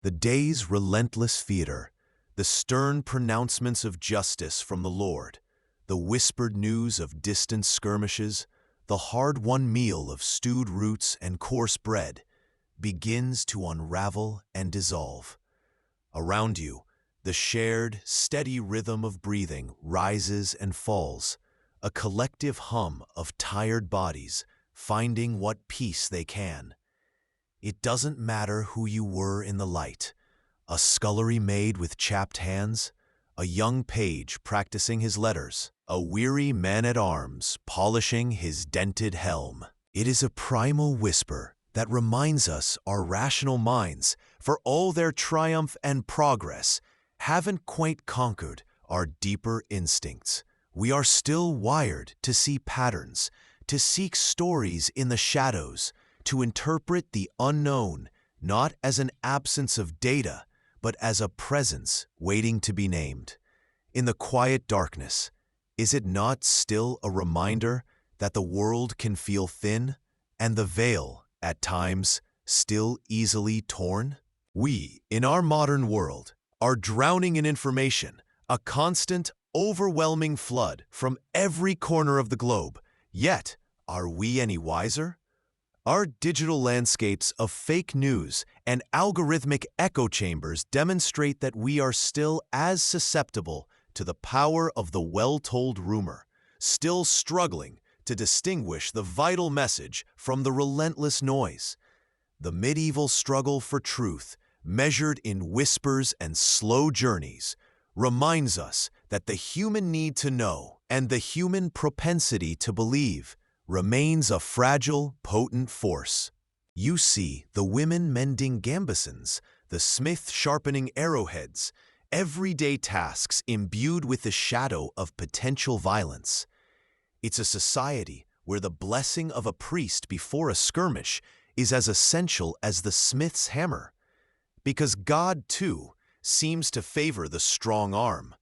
The day's relentless theater, the stern pronouncements of justice from the Lord, the whispered news of distant skirmishes, the hard-won meal of stewed roots and coarse bread, begins to unravel and dissolve. Around you, the shared, steady rhythm of breathing rises and falls, a collective hum of tired bodies finding what peace they can. It doesn't matter who you were in the light, a scullery maid with chapped hands, a young page practicing his letters, a weary man-at-arms polishing his dented helm. It is a primal whisper that reminds us our rational minds, for all their triumph and progress, haven't quite conquered our deeper instincts. We are still wired to see patterns, to seek stories in the shadows, to interpret the unknown not as an absence of data, but as a presence waiting to be named. In the quiet darkness, is it not still a reminder that the world can feel thin and the veil, at times, still easily torn? We, in our modern world, are drowning in information, a constant, overwhelming flood from every corner of the globe. Yet, are we any wiser? Our digital landscapes of fake news and algorithmic echo chambers demonstrate that we are still as susceptible to the power of the well-told rumor, still struggling to distinguish the vital message from the relentless noise. The medieval struggle for truth, measured in whispers and slow journeys, reminds us that the human need to know and the human propensity to believe remains a fragile, potent force. You see the women mending gambesons, the smith sharpening arrowheads, everyday tasks imbued with the shadow of potential violence. It's a society where the blessing of a priest before a skirmish is as essential as the smith's hammer. Because God, too, seems to favor the strong arm.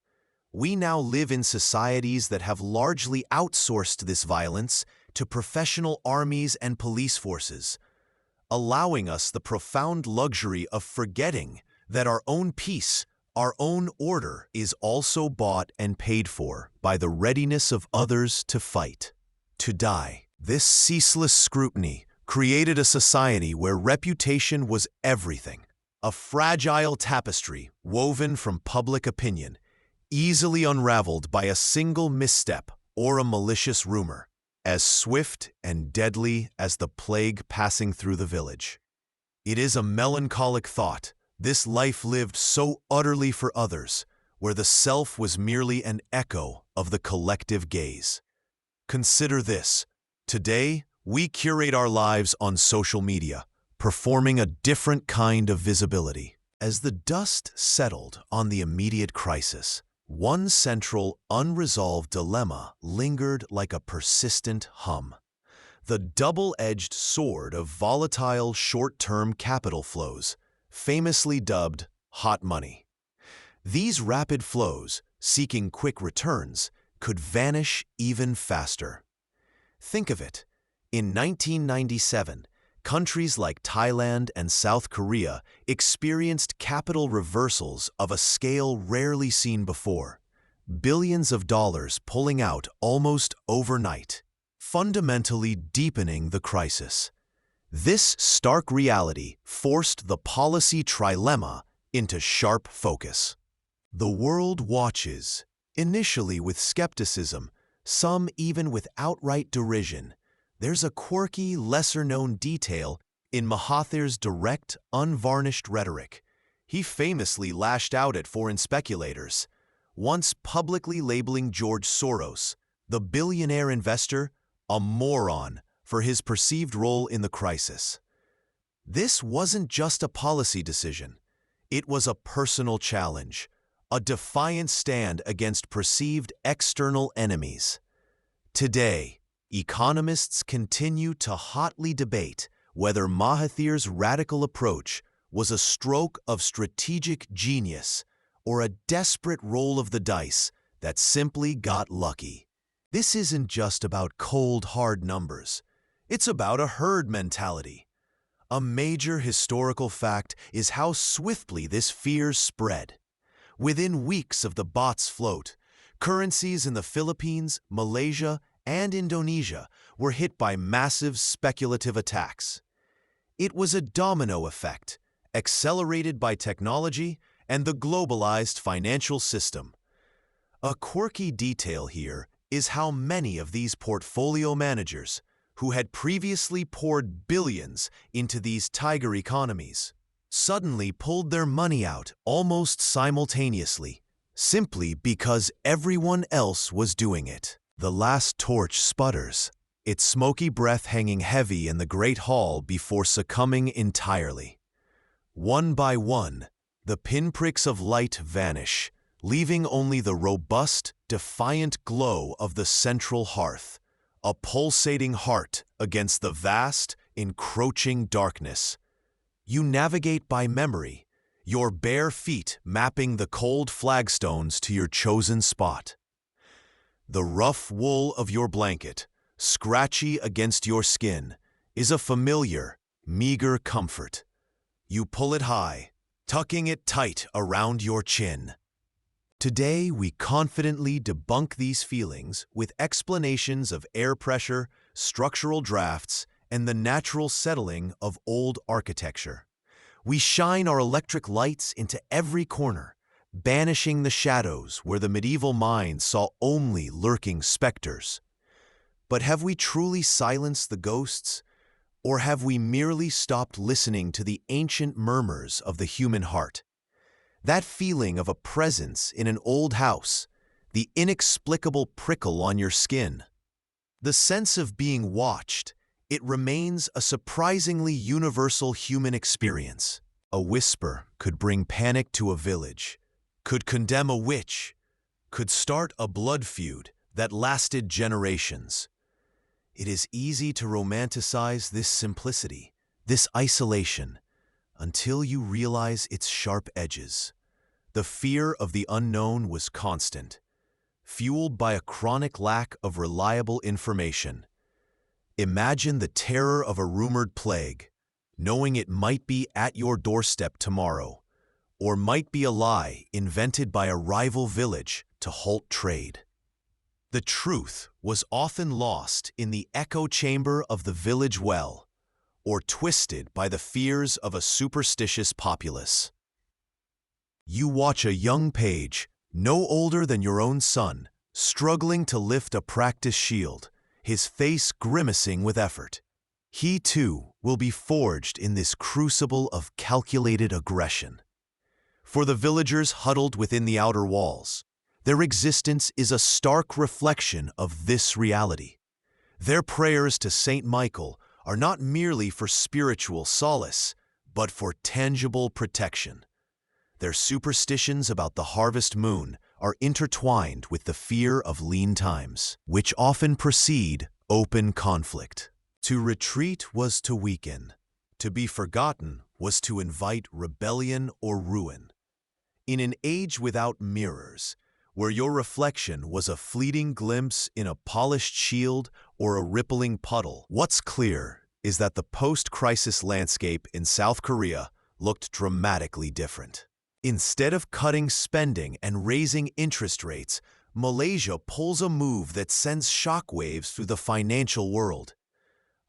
We now live in societies that have largely outsourced this violence to professional armies and police forces, allowing us the profound luxury of forgetting that our own peace, our own order, is also bought and paid for by the readiness of others to fight, to die. This ceaseless scrutiny created a society where reputation was everything, a fragile tapestry woven from public opinion, easily unraveled by a single misstep or a malicious rumor, as swift and deadly as the plague passing through the village. It is a melancholic thought, this life lived so utterly for others, where the self was merely an echo of the collective gaze. Consider this. Today, we curate our lives on social media, performing a different kind of visibility. As the dust settled on the immediate crisis, one central, unresolved dilemma lingered like a persistent hum. The double-edged sword of volatile short-term capital flows, famously dubbed hot money. These rapid flows, seeking quick returns, could vanish even faster. Think of it. In 1997, countries like Thailand and South Korea experienced capital reversals of a scale rarely seen before, billions of dollars pulling out almost overnight, fundamentally deepening the crisis. This stark reality forced the policy trilemma into sharp focus. The world watches, initially with skepticism, some even with outright derision. There's a quirky, lesser-known detail in Mahathir's direct, unvarnished rhetoric. He famously lashed out at foreign speculators, once publicly labeling George Soros, the billionaire investor, a moron for his perceived role in the crisis. This wasn't just a policy decision. It was a personal challenge, a defiant stand against perceived external enemies. Today, economists continue to hotly debate whether Mahathir's radical approach was a stroke of strategic genius or a desperate roll of the dice that simply got lucky. This isn't just about cold, hard numbers. It's about a herd mentality, A major historical fact is how swiftly this fear spread. Within weeks of the bot's float, currencies in the Philippines, Malaysia, and Indonesia were hit by massive speculative attacks. It was a domino effect, accelerated by technology and the globalized financial system. A quirky detail here is how many of these portfolio managers, who had previously poured billions into these tiger economies, suddenly pulled their money out almost simultaneously, simply because everyone else was doing it. The last torch sputters, its smoky breath hanging heavy in the great hall before succumbing entirely. One by one, the pinpricks of light vanish, leaving only the robust, defiant glow of the central hearth, a pulsating heart against the vast, encroaching darkness. You navigate by memory, your bare feet mapping the cold flagstones to your chosen spot. The rough wool of your blanket, scratchy against your skin, is a familiar, meager comfort. You pull it high, tucking it tight around your chin. Today, we confidently debunk these feelings with explanations of air pressure, structural drafts, and the natural settling of old architecture. We shine our electric lights into every corner, banishing the shadows where the medieval mind saw only lurking specters. But have we truly silenced the ghosts, or have we merely stopped listening to the ancient murmurs of the human heart? That feeling of a presence in an old house, the inexplicable prickle on your skin, the sense of being watched, it remains a surprisingly universal human experience. A whisper could bring panic to a village, could condemn a witch, could start a blood feud that lasted generations. It is easy to romanticize this simplicity, this isolation, until you realize its sharp edges. The fear of the unknown was constant, fueled by a chronic lack of reliable information. Imagine the terror of a rumored plague, knowing it might be at your doorstep tomorrow, or might be a lie invented by a rival village to halt trade. The truth was often lost in the echo chamber of the village well, or twisted by the fears of a superstitious populace. You watch a young page, no older than your own son, struggling to lift a practice shield, his face grimacing with effort. He, too, will be forged in this crucible of calculated aggression. For the villagers huddled within the outer walls, their existence is a stark reflection of this reality. Their prayers to Saint Michael are not merely for spiritual solace, but for tangible protection. Their superstitions about the harvest moon are intertwined with the fear of lean times, which often precede open conflict. To retreat was to weaken. To be forgotten was to invite rebellion or ruin. In an age without mirrors, where your reflection was a fleeting glimpse in a polished shield or a rippling puddle, what's clear is that the post-crisis landscape in South Korea looked dramatically different. Instead of cutting spending and raising interest rates, Malaysia pulls a move that sends shockwaves through the financial world.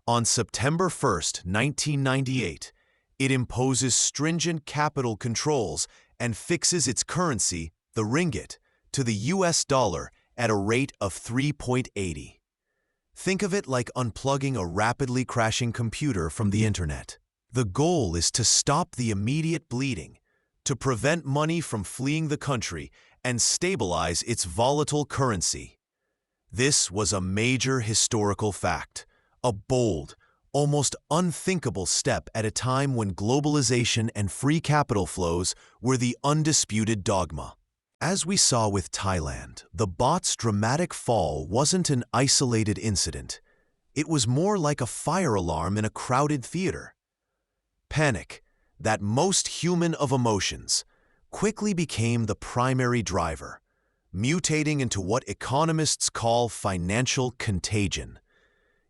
On September 1, 1998, it imposes stringent capital controls and fixes its currency, the ringgit, to the US dollar at a rate of 3.80. Think of it like unplugging a rapidly crashing computer from the internet. The goal is to stop the immediate bleeding, to prevent money from fleeing the country and stabilize its volatile currency. This was a major historical fact, a bold, almost unthinkable step at a time when globalization and free capital flows were the undisputed dogma. As we saw with Thailand, the baht's dramatic fall wasn't an isolated incident. It was more like a fire alarm in a crowded theater. Panic, that most human of emotions, quickly became the primary driver, mutating into what economists call financial contagion.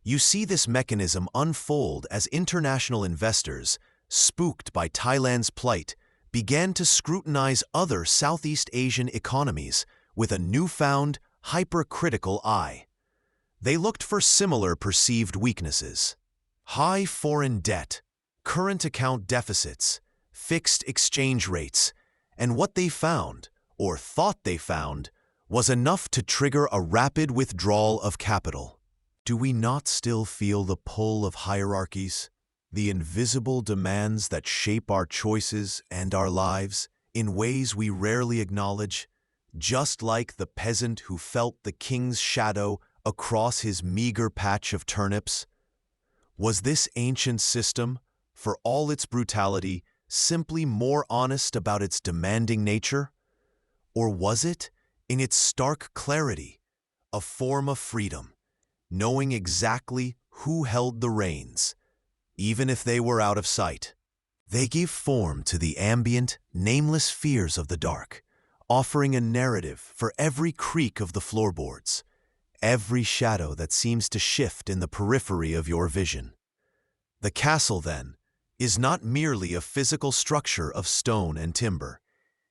You see this mechanism unfold as international investors, spooked by Thailand's plight, began to scrutinize other Southeast Asian economies with a newfound, hypercritical eye. They looked for similar perceived weaknesses: high foreign debt, current account deficits, fixed exchange rates, and what they found, or thought they found, was enough to trigger a rapid withdrawal of capital. Do we not still feel the pull of hierarchies, the invisible demands that shape our choices and our lives in ways we rarely acknowledge, just like the peasant who felt the king's shadow across his meager patch of turnips? Was this ancient system, for all its brutality, simply more honest about its demanding nature? Or was it, in its stark clarity, a form of freedom, knowing exactly who held the reins, even if they were out of sight? They gave form to the ambient, nameless fears of the dark, offering a narrative for every creak of the floorboards, every shadow that seems to shift in the periphery of your vision. The castle, then, is not merely a physical structure of stone and timber.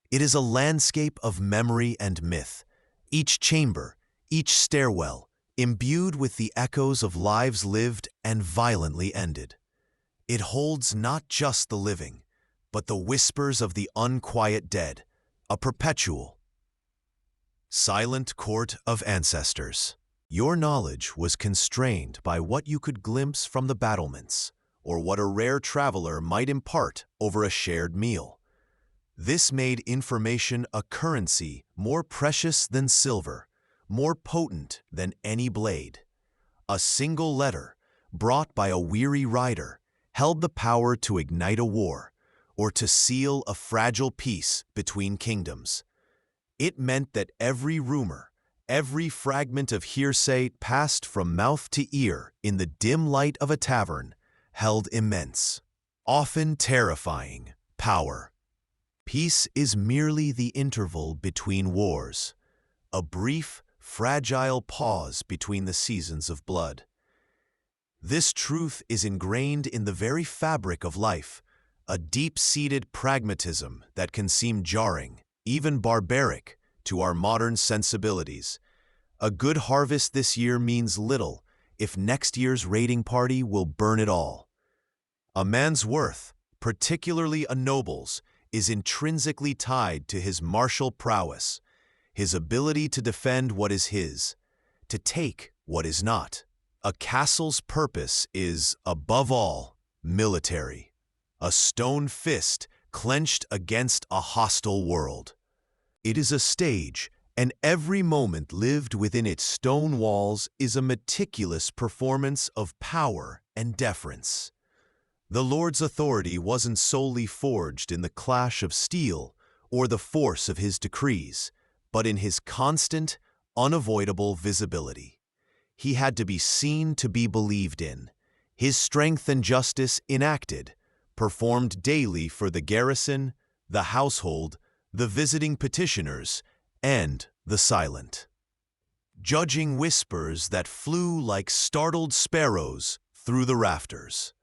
It is a landscape of memory and myth, each chamber, each stairwell, imbued with the echoes of lives lived and violently ended. It holds not just the living, but the whispers of the unquiet dead, a perpetual, silent court of ancestors. Your knowledge was constrained by what you could glimpse from the battlements, or what a rare traveler might impart over a shared meal. This made information a currency more precious than silver, more potent than any blade. A single letter, brought by a weary rider, held the power to ignite a war, or to seal a fragile peace between kingdoms. It meant that every rumor, every fragment of hearsay passed from mouth to ear in the dim light of a tavern held immense, often terrifying, power. Peace is merely the interval between wars, a brief, fragile pause between the seasons of blood. This truth is ingrained in the very fabric of life, a deep-seated pragmatism that can seem jarring, even barbaric, to our modern sensibilities. A good harvest this year means little if next year's raiding party will burn it all. A man's worth, particularly a noble's, is intrinsically tied to his martial prowess, his ability to defend what is his, to take what is not. A castle's purpose is, above all, military, a stone fist clenched against a hostile world. It is a stage, and every moment lived within its stone walls is a meticulous performance of power and deference. The Lord's authority wasn't solely forged in the clash of steel or the force of his decrees, but in his constant, unavoidable visibility. He had to be seen to be believed in, his strength and justice enacted, performed daily for the garrison, the household, the visiting petitioners, and the silent. Judging whispers that flew like startled sparrows through the rafters.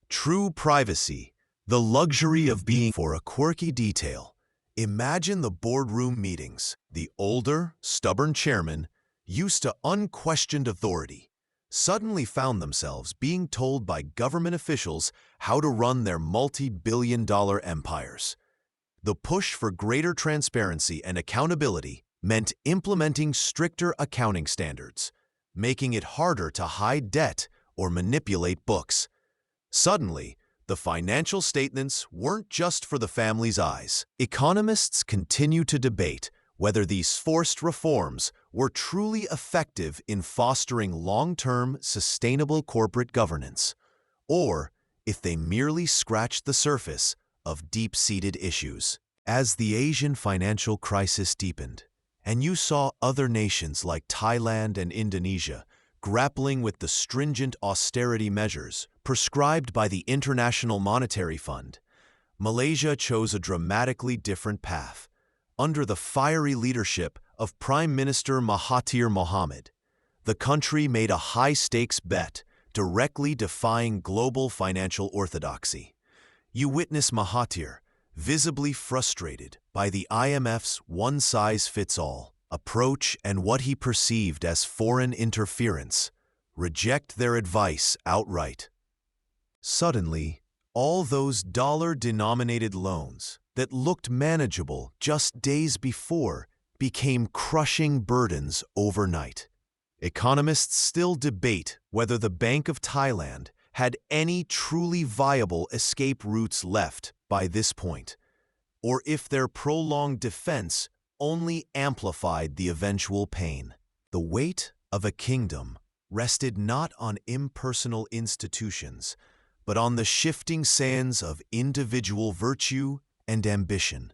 True privacy, the luxury of being for a quirky detail. Imagine the boardroom meetings. The older, stubborn chairman, used to unquestioned authority, suddenly found themselves being told by government officials how to run their multi-billion-dollar empires. The push for greater transparency and accountability meant implementing stricter accounting standards, making it harder to hide debt or manipulate books. Suddenly, the financial statements weren't just for the family's eyes. Economists continue to debate whether these forced reforms were truly effective in fostering long-term, sustainable corporate governance, or if they merely scratched the surface of deep-seated issues. As the Asian financial crisis deepened, and you saw other nations like Thailand and Indonesia grappling with the stringent austerity measures prescribed by the International Monetary Fund, Malaysia chose a dramatically different path. Under the fiery leadership of Prime Minister Mahathir Mohamad, the country made a high-stakes bet directly defying global financial orthodoxy. You witness Mahathir, visibly frustrated by the IMF's one-size-fits-all approach and what he perceived as foreign interference, reject their advice outright. Suddenly, all those dollar-denominated loans that looked manageable just days before became crushing burdens overnight. Economists still debate whether the Bank of Thailand had any truly viable escape routes left by this point, or if their prolonged defense only amplified the eventual pain. The weight of a kingdom rested not on impersonal institutions, but on the shifting sands of individual virtue and ambition,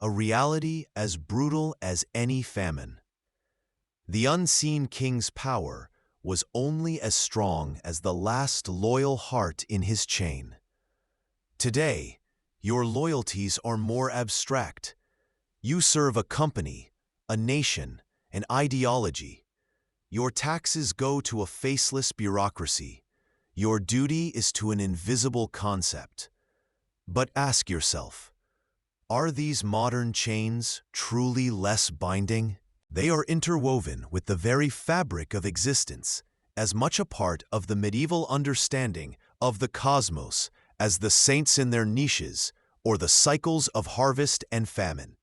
a reality as brutal as any famine. The unseen king's power was only as strong as the last loyal heart in his chain. Today, your loyalties are more abstract. You serve a company, a nation, an ideology. Your taxes go to a faceless bureaucracy. Your duty is to an invisible concept. But ask yourself, are these modern chains truly less binding? They are interwoven with the very fabric of existence, as much a part of the medieval understanding of the cosmos as the saints in their niches or the cycles of harvest and famine.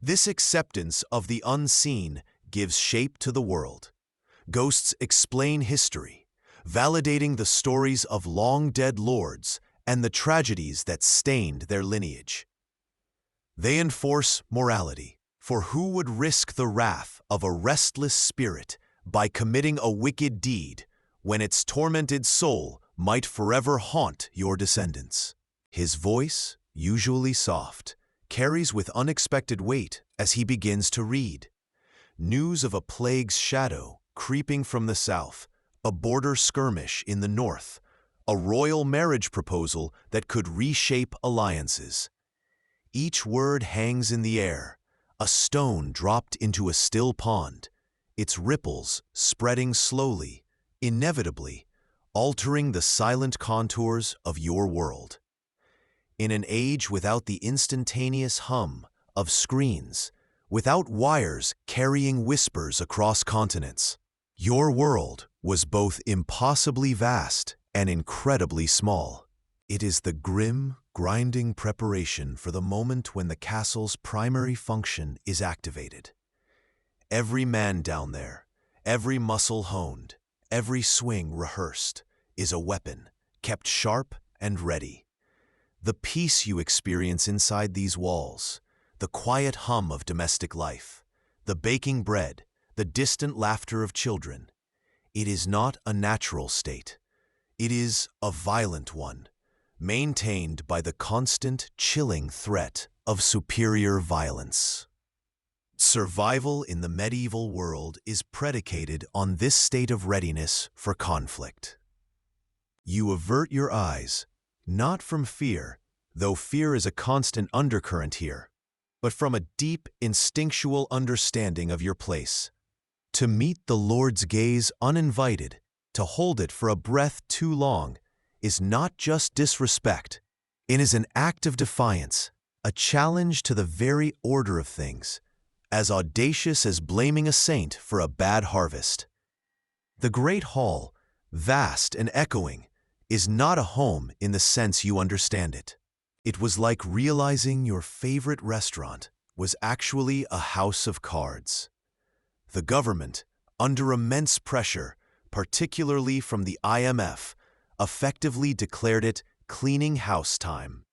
This acceptance of the unseen gives shape to the world. Ghosts explain history, validating the stories of long-dead lords and the tragedies that stained their lineage. They enforce morality, for who would risk the wrath of a restless spirit by committing a wicked deed when its tormented soul might forever haunt your descendants? His voice, usually soft, carries with unexpected weight as he begins to read. News of a plague's shadow creeping from the south, a border skirmish in the north, a royal marriage proposal that could reshape alliances. Each word hangs in the air, a stone dropped into a still pond, its ripples spreading slowly, inevitably, altering the silent contours of your world. In an age without the instantaneous hum of screens, without wires carrying whispers across continents, your world was both impossibly vast and incredibly small. It is the grim, grinding preparation for the moment when the castle's primary function is activated. Every man down there, every muscle honed, every swing rehearsed, is a weapon, kept sharp and ready. The peace you experience inside these walls, the quiet hum of domestic life, the baking bread, the distant laughter of children, it is not a natural state. It is a violent one, maintained by the constant, chilling threat of superior violence. Survival in the medieval world is predicated on this state of readiness for conflict. You avert your eyes, not from fear, though fear is a constant undercurrent here, but from a deep, instinctual understanding of your place. To meet the Lord's gaze uninvited, to hold it for a breath too long, is not just disrespect. It is an act of defiance, a challenge to the very order of things, as audacious as blaming a saint for a bad harvest. The great hall, vast and echoing, is not a home in the sense you understand it. It was like realizing your favorite restaurant was actually a house of cards. The government, under immense pressure, particularly from the IMF, effectively declared it cleaning house time.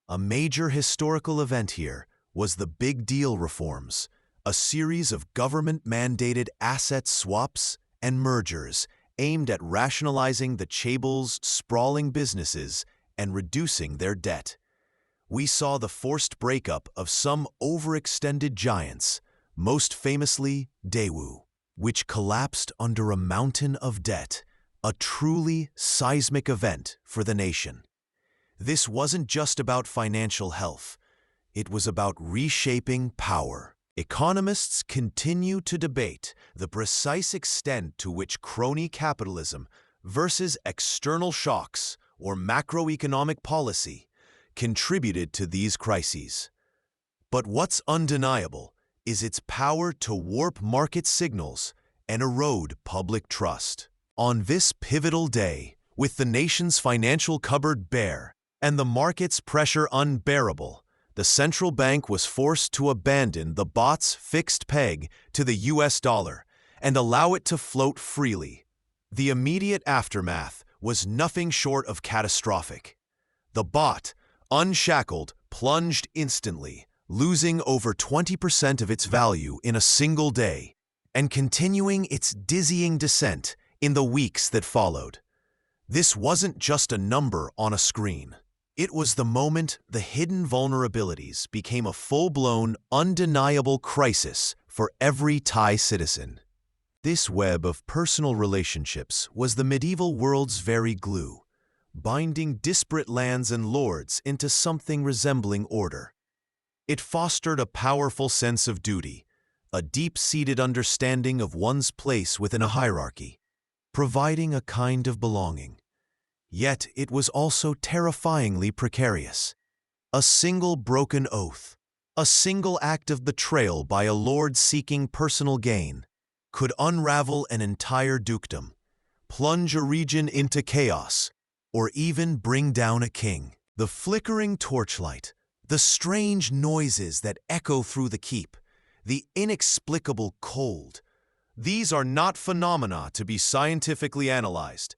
A major historical event here was the Big Deal reforms, a series of government-mandated asset swaps and mergers aimed at rationalizing the chaeble's sprawling businesses and reducing their debt. We saw the forced breakup of some overextended giants, most famously Daewoo, which collapsed under a mountain of debt, a truly seismic event for the nation. This wasn't just about financial health. It was about reshaping power. Economists continue to debate the precise extent to which crony capitalism versus external shocks or macroeconomic policy contributed to these crises. But what's undeniable is its power to warp market signals and erode public trust. On this pivotal day, with the nation's financial cupboard bare and the market's pressure unbearable, the central bank was forced to abandon the baht's fixed peg to the US dollar and allow it to float freely. The immediate aftermath was nothing short of catastrophic. The baht, unshackled, plunged instantly, losing over 20% of its value in a single day, and continuing its dizzying descent in the weeks that followed. This wasn't just a number on a screen. It was the moment the hidden vulnerabilities became a full-blown, undeniable crisis for every Thai citizen. This web of personal relationships was the medieval world's very glue, binding disparate lands and lords into something resembling order. It fostered a powerful sense of duty, a deep-seated understanding of one's place within a hierarchy, providing a kind of belonging. Yet it was also terrifyingly precarious. A single broken oath, a single act of betrayal by a lord seeking personal gain, could unravel an entire dukedom, plunge a region into chaos, or even bring down a king. The flickering torchlight, the strange noises that echo through the keep, the inexplicable cold, these are not phenomena to be scientifically analyzed.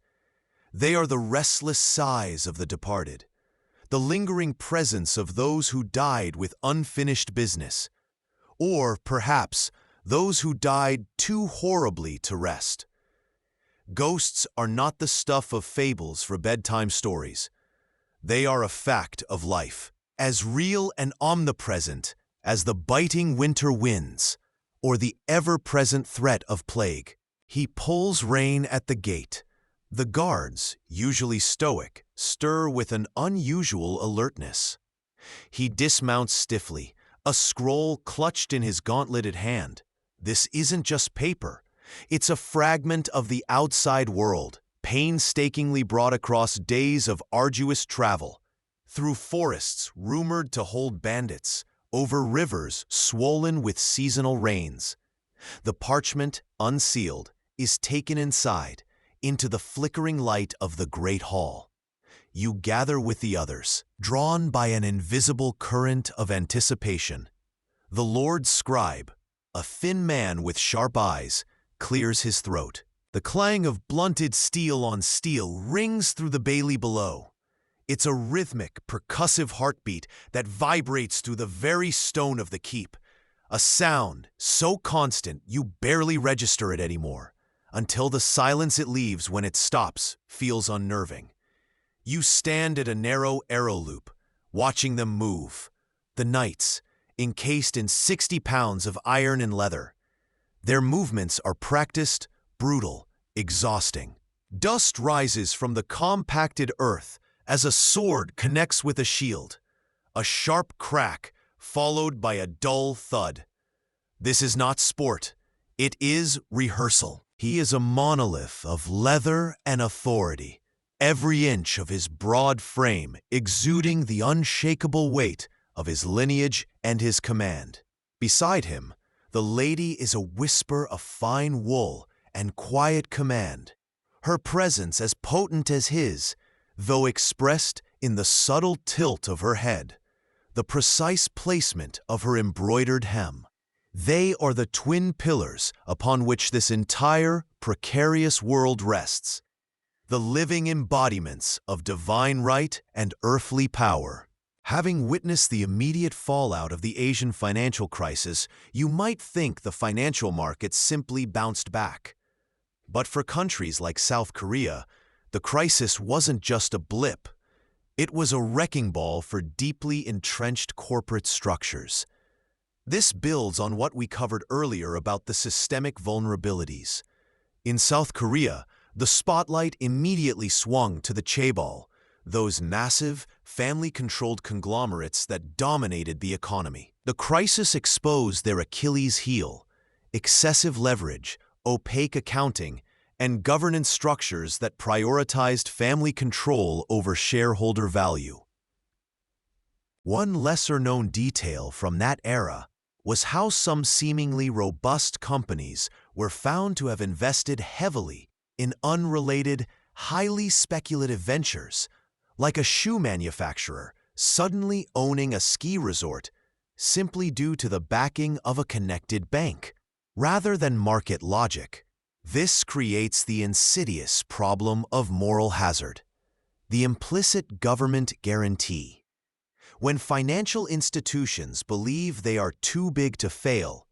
They are the restless sighs of the departed, the lingering presence of those who died with unfinished business, or perhaps those who died too horribly to rest. Ghosts are not the stuff of fables for bedtime stories. They are a fact of life, as real and omnipresent as the biting winter winds or the ever-present threat of plague. He pulls rein at the gate. The guards, usually stoic, stir with an unusual alertness. He dismounts stiffly, a scroll clutched in his gauntleted hand. This isn't just paper. It's a fragment of the outside world, painstakingly brought across days of arduous travel, through forests rumored to hold bandits, over rivers swollen with seasonal rains. The parchment, unsealed, is taken inside, into the flickering light of the great hall. You gather with the others, drawn by an invisible current of anticipation. The Lord Scribe, a thin man with sharp eyes, clears his throat. The clang of blunted steel on steel rings through the bailey below. It's a rhythmic, percussive heartbeat that vibrates through the very stone of the keep, a sound so constant you barely register it anymore, until the silence it leaves when it stops feels unnerving. You stand at a narrow arrow loop, watching them move. The knights, encased in 60 pounds of iron and leather. Their movements are practiced, brutal, exhausting. Dust rises from the compacted earth as a sword connects with a shield. A sharp crack, followed by a dull thud. This is not sport. It is rehearsal. He is a monolith of leather and authority, every inch of his broad frame exuding the unshakable weight of his lineage and his command. Beside him, the lady is a whisper of fine wool and quiet command, her presence as potent as his, though expressed in the subtle tilt of her head, the precise placement of her embroidered hem. They are the twin pillars upon which this entire precarious world rests, the living embodiments of divine right and earthly power. Having witnessed the immediate fallout of the Asian financial crisis, you might think the financial markets simply bounced back. But for countries like South Korea, the crisis wasn't just a blip. It was a wrecking ball for deeply entrenched corporate structures. This builds on what we covered earlier about the systemic vulnerabilities. In South Korea, the spotlight immediately swung to the chaebol, those massive, family-controlled conglomerates that dominated the economy. The crisis exposed their Achilles heel: excessive leverage, opaque accounting, and governance structures that prioritized family control over shareholder value. One lesser-known detail from that era was how some seemingly robust companies were found to have invested heavily in unrelated, highly speculative ventures, like a shoe manufacturer suddenly owning a ski resort simply due to the backing of a connected bank, rather than market logic. This creates the insidious problem of moral hazard, the implicit government guarantee. When financial institutions believe they are too big to fail,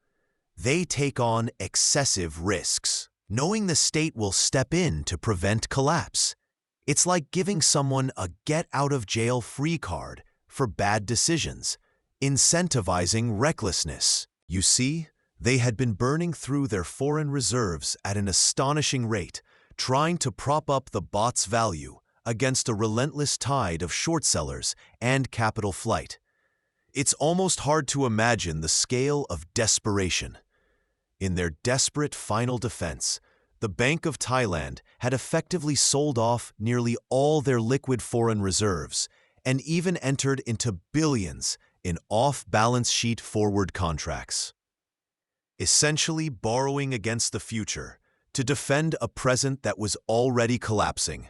they take on excessive risks, knowing the state will step in to prevent collapse. It's like giving someone a get-out-of-jail-free card for bad decisions, incentivizing recklessness. You see, they had been burning through their foreign reserves at an astonishing rate, trying to prop up the bot's value against a relentless tide of short sellers and capital flight. It's almost hard to imagine the scale of desperation. In their desperate final defense, the Bank of Thailand had effectively sold off nearly all their liquid foreign reserves and even entered into billions in off-balance sheet forward contracts, essentially borrowing against the future to defend a present that was already collapsing.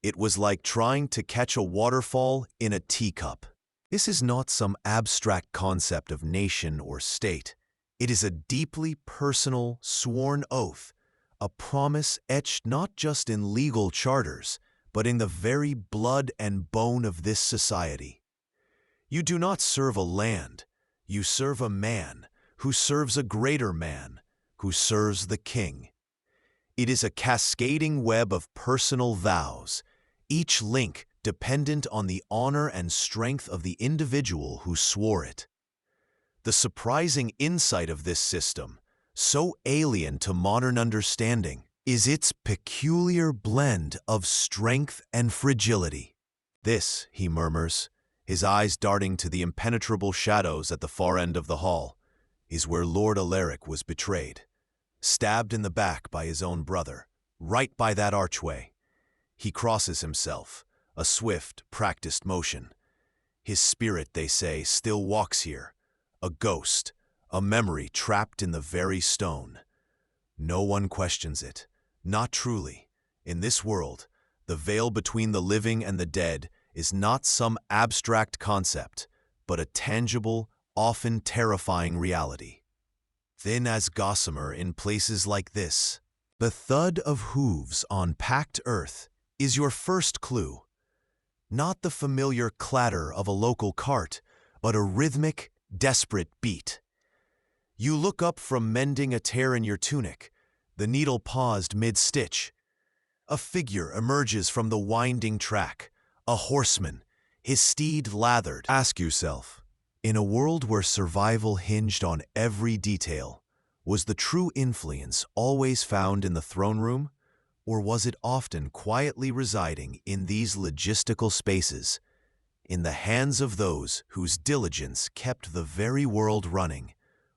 It was like trying to catch a waterfall in a teacup. This is not some abstract concept of nation or state. It is a deeply personal, sworn oath, a promise etched not just in legal charters, but in the very blood and bone of this society. You do not serve a land, you serve a man who serves a greater man, who serves the king. It is a cascading web of personal vows, each link dependent on the honor and strength of the individual who swore it. The surprising insight of this system, so alien to modern understanding, is its peculiar blend of strength and fragility. This, he murmurs, his eyes darting to the impenetrable shadows at the far end of the hall, is where Lord Alaric was betrayed, stabbed in the back by his own brother, right by that archway. He crosses himself, a swift, practiced motion. His spirit, they say, still walks here, a ghost, a memory trapped in the very stone. No one questions it, not truly. In this world, the veil between the living and the dead is not some abstract concept, but a tangible, often terrifying reality. Thin as gossamer in places like this, the thud of hooves on packed earth is your first clue. Not the familiar clatter of a local cart, but a rhythmic, desperate beat. You look up from mending a tear in your tunic, the needle paused mid-stitch. A figure emerges from the winding track, a horseman, his steed lathered. Ask yourself, in a world where survival hinged on every detail, was the true influence always found in the throne room? Or was it often quietly residing in these logistical spaces, in the hands of those whose diligence kept the very world running?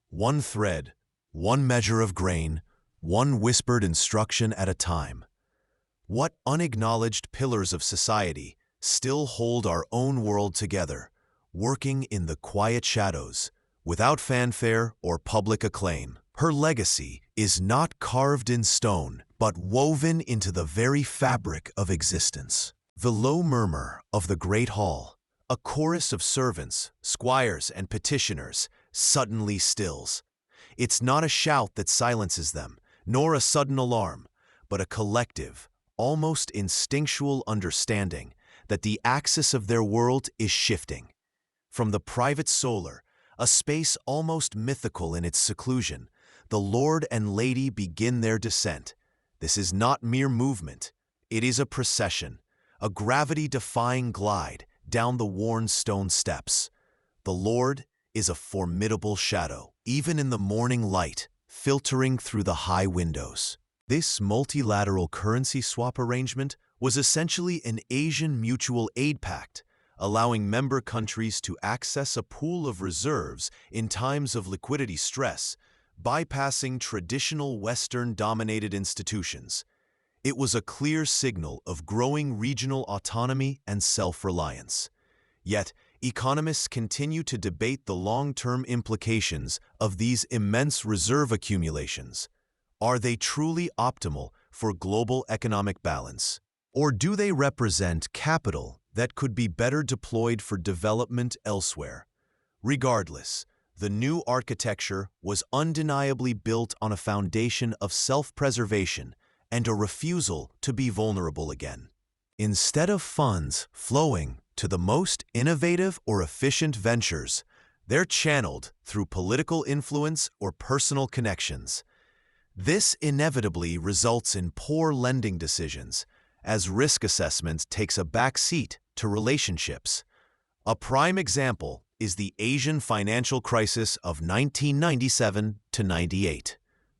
One thread, one measure of grain, one whispered instruction at a time. What unacknowledged pillars of society still hold our own world together, working in the quiet shadows, without fanfare or public acclaim? Her legacy is not carved in stone, but woven into the very fabric of existence. The low murmur of the great hall, a chorus of servants, squires, and petitioners, suddenly stills. It's not a shout that silences them, nor a sudden alarm, but a collective, almost instinctual understanding that the axis of their world is shifting. From the private solar, a space almost mythical in its seclusion, the Lord and Lady begin their descent. This is not mere movement. It is a procession, a gravity-defying glide down the worn stone steps. The Lord is a formidable shadow, even in the morning light, filtering through the high windows. This multilateral currency swap arrangement was essentially an Asian mutual aid pact, allowing member countries to access a pool of reserves in times of liquidity stress, bypassing traditional Western-dominated institutions. It was a clear signal of growing regional autonomy and self-reliance. Yet, economists continue to debate the long-term implications of these immense reserve accumulations. Are they truly optimal for global economic balance? Or do they represent capital that could be better deployed for development elsewhere? Regardless, the new architecture was undeniably built on a foundation of self-preservation and a refusal to be vulnerable again. Instead of funds flowing to the most innovative or efficient ventures, they're channeled through political influence or personal connections. This inevitably results in poor lending decisions, as risk assessment takes a back seat to relationships. A prime example is the Asian financial crisis of 1997 to 98,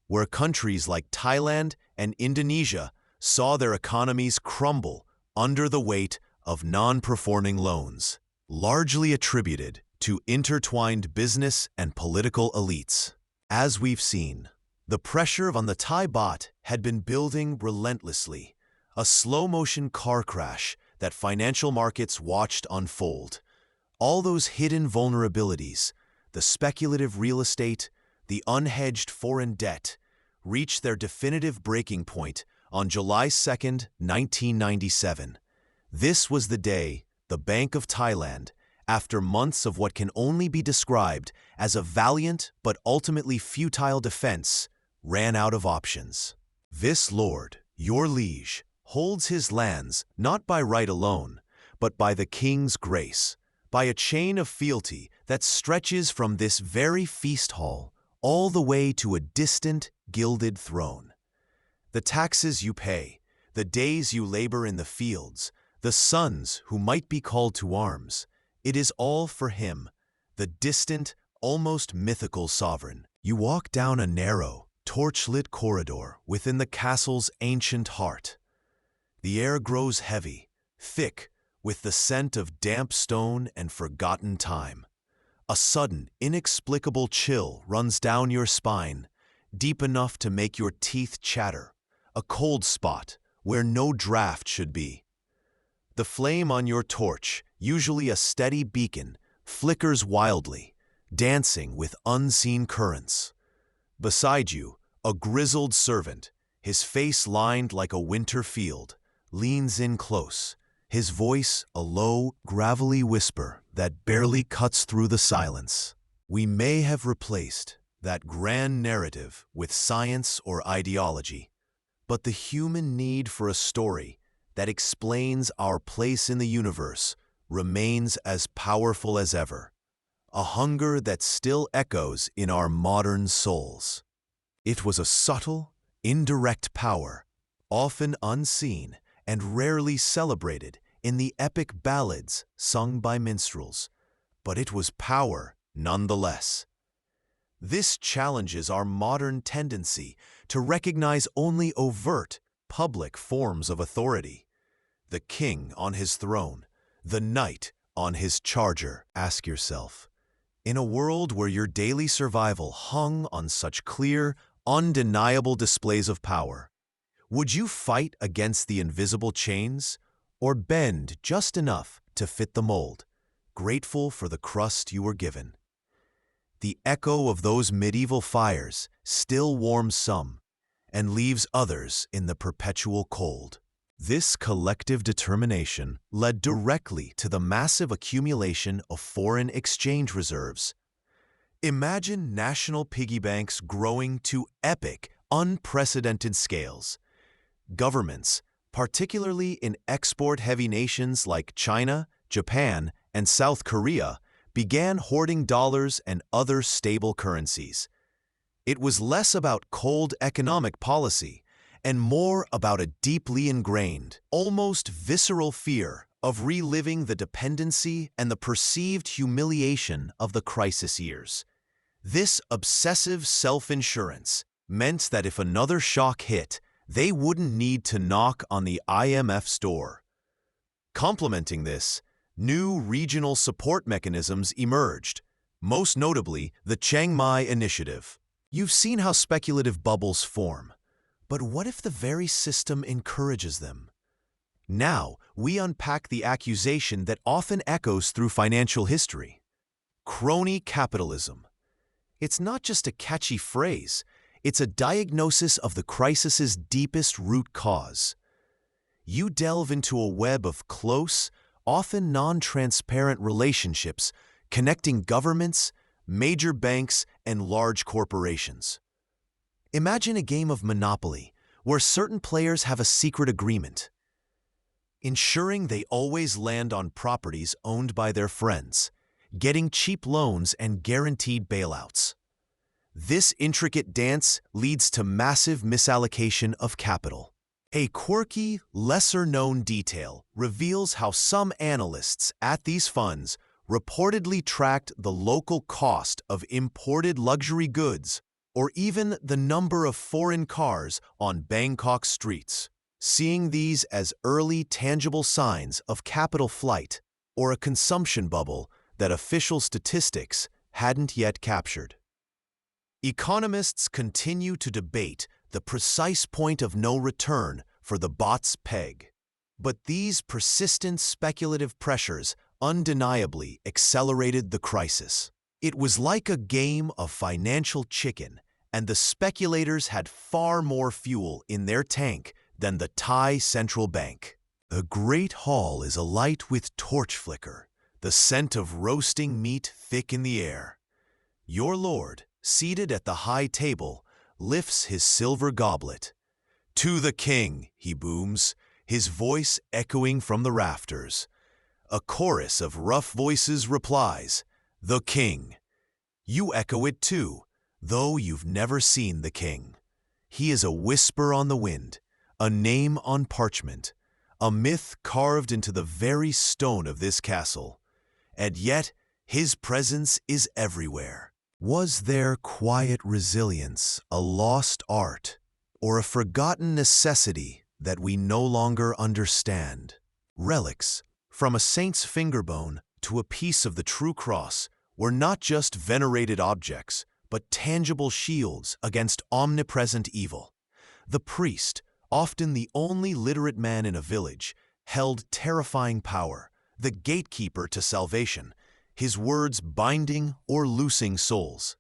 where countries like Thailand and Indonesia saw their economies crumble under the weight of non-performing loans, largely attributed to intertwined business and political elites. As we've seen, the pressure on the Thai baht had been building relentlessly, a slow-motion car crash that financial markets watched unfold. All those hidden vulnerabilities, the speculative real estate, the unhedged foreign debt, reached their definitive breaking point on July 2, 1997. This was the day the Bank of Thailand, after months of what can only be described as a valiant but ultimately futile defense, ran out of options. This lord, your liege, holds his lands not by right alone, but by the king's grace, by a chain of fealty that stretches from this very feast hall all the way to a distant, gilded throne. The taxes you pay, the days you labor in the fields, the sons who might be called to arms, it is all for him, the distant, almost mythical sovereign. You walk down a narrow, torch-lit corridor within the castle's ancient heart. The air grows heavy, thick, with the scent of damp stone and forgotten time. A sudden, inexplicable chill runs down your spine, deep enough to make your teeth chatter, a cold spot where no draft should be. The flame on your torch, usually a steady beacon, flickers wildly, dancing with unseen currents. Beside you, a grizzled servant, his face lined like a winter field, leans in close, his voice a low, gravelly whisper that barely cuts through the silence. We may have replaced that grand narrative with science or ideology, but the human need for a story that explains our place in the universe remains as powerful as ever, a hunger that still echoes in our modern souls. It was a subtle, indirect power, often unseen and rarely celebrated in the epic ballads sung by minstrels, but it was power nonetheless. This challenges our modern tendency to recognize only overt, public forms of authority. The king on his throne, the knight on his charger. Ask yourself, in a world where your daily survival hung on such clear, undeniable displays of power, would you fight against the invisible chains or bend just enough to fit the mold, grateful for the crust you were given? The echo of those medieval fires still warms some and leaves others in the perpetual cold. This collective determination led directly to the massive accumulation of foreign exchange reserves. Imagine national piggy banks growing to epic, unprecedented scales. Governments, particularly in export-heavy nations like China, Japan, and South Korea, began hoarding dollars and other stable currencies. It was less about cold economic policy and more about a deeply ingrained, almost visceral fear of reliving the dependency and the perceived humiliation of the crisis years. This obsessive self-insurance meant that if another shock hit, they wouldn't need to knock on the IMF's door. Complementing this, new regional support mechanisms emerged, most notably the Chiang Mai Initiative. You've seen how speculative bubbles form, But what if the very system encourages them? Now, we unpack the accusation that often echoes through financial history. Crony capitalism. It's not just a catchy phrase, it's a diagnosis of the crisis's deepest root cause. You delve into a web of close, often non-transparent relationships connecting governments, major banks, and large corporations. Imagine a game of Monopoly where certain players have a secret agreement, ensuring they always land on properties owned by their friends, getting cheap loans and guaranteed bailouts. This intricate dance leads to massive misallocation of capital. A quirky, lesser-known detail reveals how some analysts at these funds reportedly tracked the local cost of imported luxury goods or even the number of foreign cars on Bangkok streets, seeing these as early tangible signs of capital flight or a consumption bubble that official statistics hadn't yet captured. Economists continue to debate the precise point of no return for the bot's peg. But these persistent speculative pressures undeniably accelerated the crisis. It was like a game of financial chicken, and the speculators had far more fuel in their tank than the Thai central bank. The Great Hall is alight with torch flicker, the scent of roasting meat thick in the air. Your lord, seated at the high table, lifts his silver goblet. "To the king," he booms, his voice echoing from the rafters. A chorus of rough voices replies, "The king." You echo it too, though you've never seen the king. He is a whisper on the wind, a name on parchment, a myth carved into the very stone of this castle. And yet, his presence is everywhere. Was their quiet resilience a lost art, or a forgotten necessity that we no longer understand? Relics, from a saint's fingerbone to a piece of the true cross, were not just venerated objects, but tangible shields against omnipresent evil. The priest, often the only literate man in a village, held terrifying power, the gatekeeper to salvation, his words binding or loosing souls.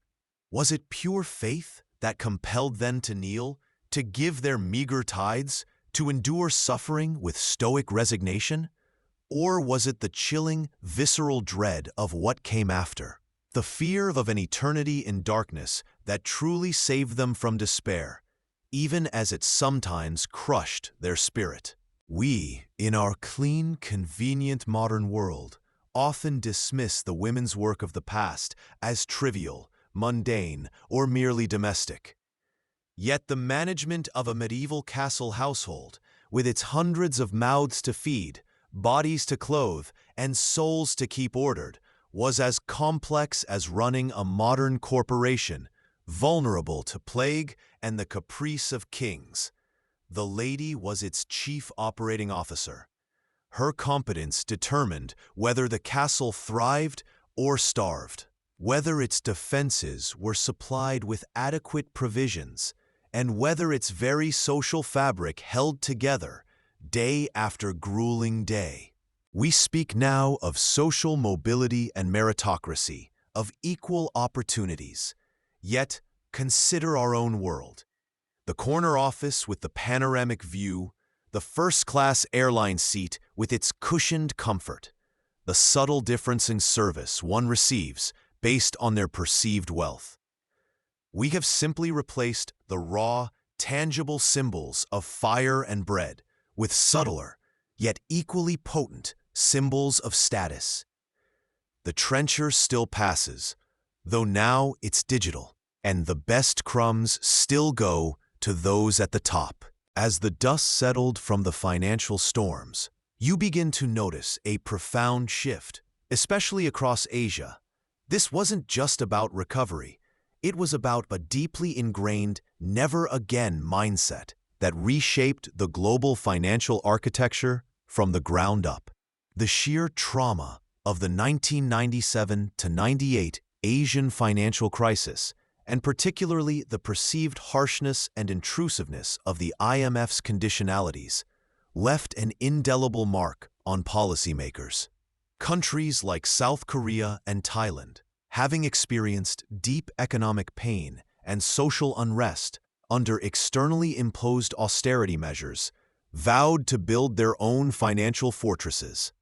Was it pure faith that compelled them to kneel, to give their meager tithes, to endure suffering with stoic resignation? Or was it the chilling, visceral dread of what came after, the fear of an eternity in darkness that truly saved them from despair, even as it sometimes crushed their spirit? We, in our clean, convenient modern world, often dismiss the women's work of the past as trivial, mundane, or merely domestic. Yet the management of a medieval castle household, with its hundreds of mouths to feed, bodies to clothe, and souls to keep ordered, was as complex as running a modern corporation, vulnerable to plague and the caprice of kings. The lady was its chief operating officer. Her competence determined whether the castle thrived or starved, whether its defenses were supplied with adequate provisions, and whether its very social fabric held together day after grueling day. We speak now of social mobility and meritocracy, of equal opportunities. Yet, consider our own world. The corner office with the panoramic view, the first-class airline seat with its cushioned comfort, the subtle difference in service one receives based on their perceived wealth. We have simply replaced the raw, tangible symbols of fire and bread with subtler, yet equally potent symbols of status. The trencher still passes, though now it's digital, and the best crumbs still go to those at the top. As the dust settled from the financial storms, you begin to notice a profound shift, especially across Asia. This wasn't just about recovery. It was about a deeply ingrained, never-again mindset that reshaped the global financial architecture from the ground up. The sheer trauma of the 1997 to 98 Asian financial crisis and particularly the perceived harshness and intrusiveness of the IMF's conditionalities, left an indelible mark on policymakers. Countries like South Korea and Thailand, having experienced deep economic pain and social unrest under externally imposed austerity measures, vowed to build their own financial fortresses.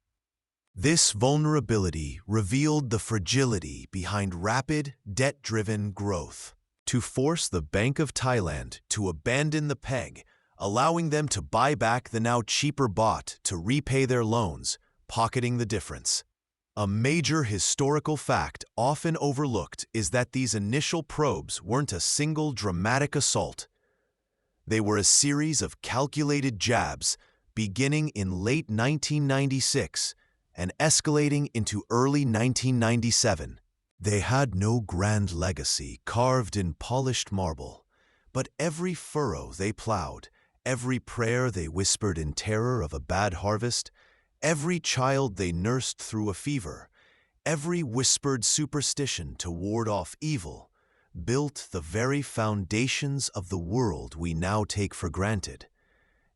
This vulnerability revealed the fragility behind rapid, debt-driven growth. To force the Bank of Thailand to abandon the peg, allowing them to buy back the now cheaper baht to repay their loans, pocketing the difference. A major historical fact often overlooked is that these initial probes weren't a single dramatic assault. They were a series of calculated jabs beginning in late 1996 and escalating into early 1997. They had no grand legacy carved in polished marble, but every furrow they plowed, every prayer they whispered in terror of a bad harvest, every child they nursed through a fever, every whispered superstition to ward off evil, built the very foundations of the world we now take for granted.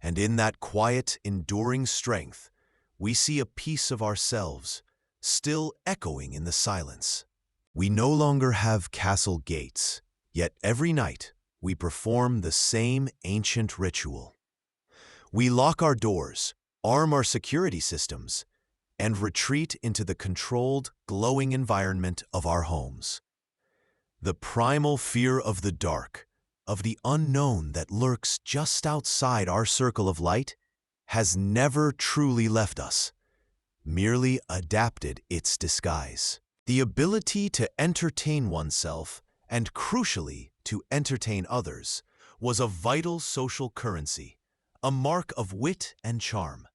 And in that quiet, enduring strength, we see a piece of ourselves, still echoing in the silence. We no longer have castle gates, yet every night we perform the same ancient ritual. We lock our doors, arm our security systems, and retreat into the controlled, glowing environment of our homes. The primal fear of the dark, of the unknown that lurks just outside our circle of light, has never truly left us, merely adapted its disguise. The ability to entertain oneself, and crucially, to entertain others, was a vital social currency, a mark of wit and charm.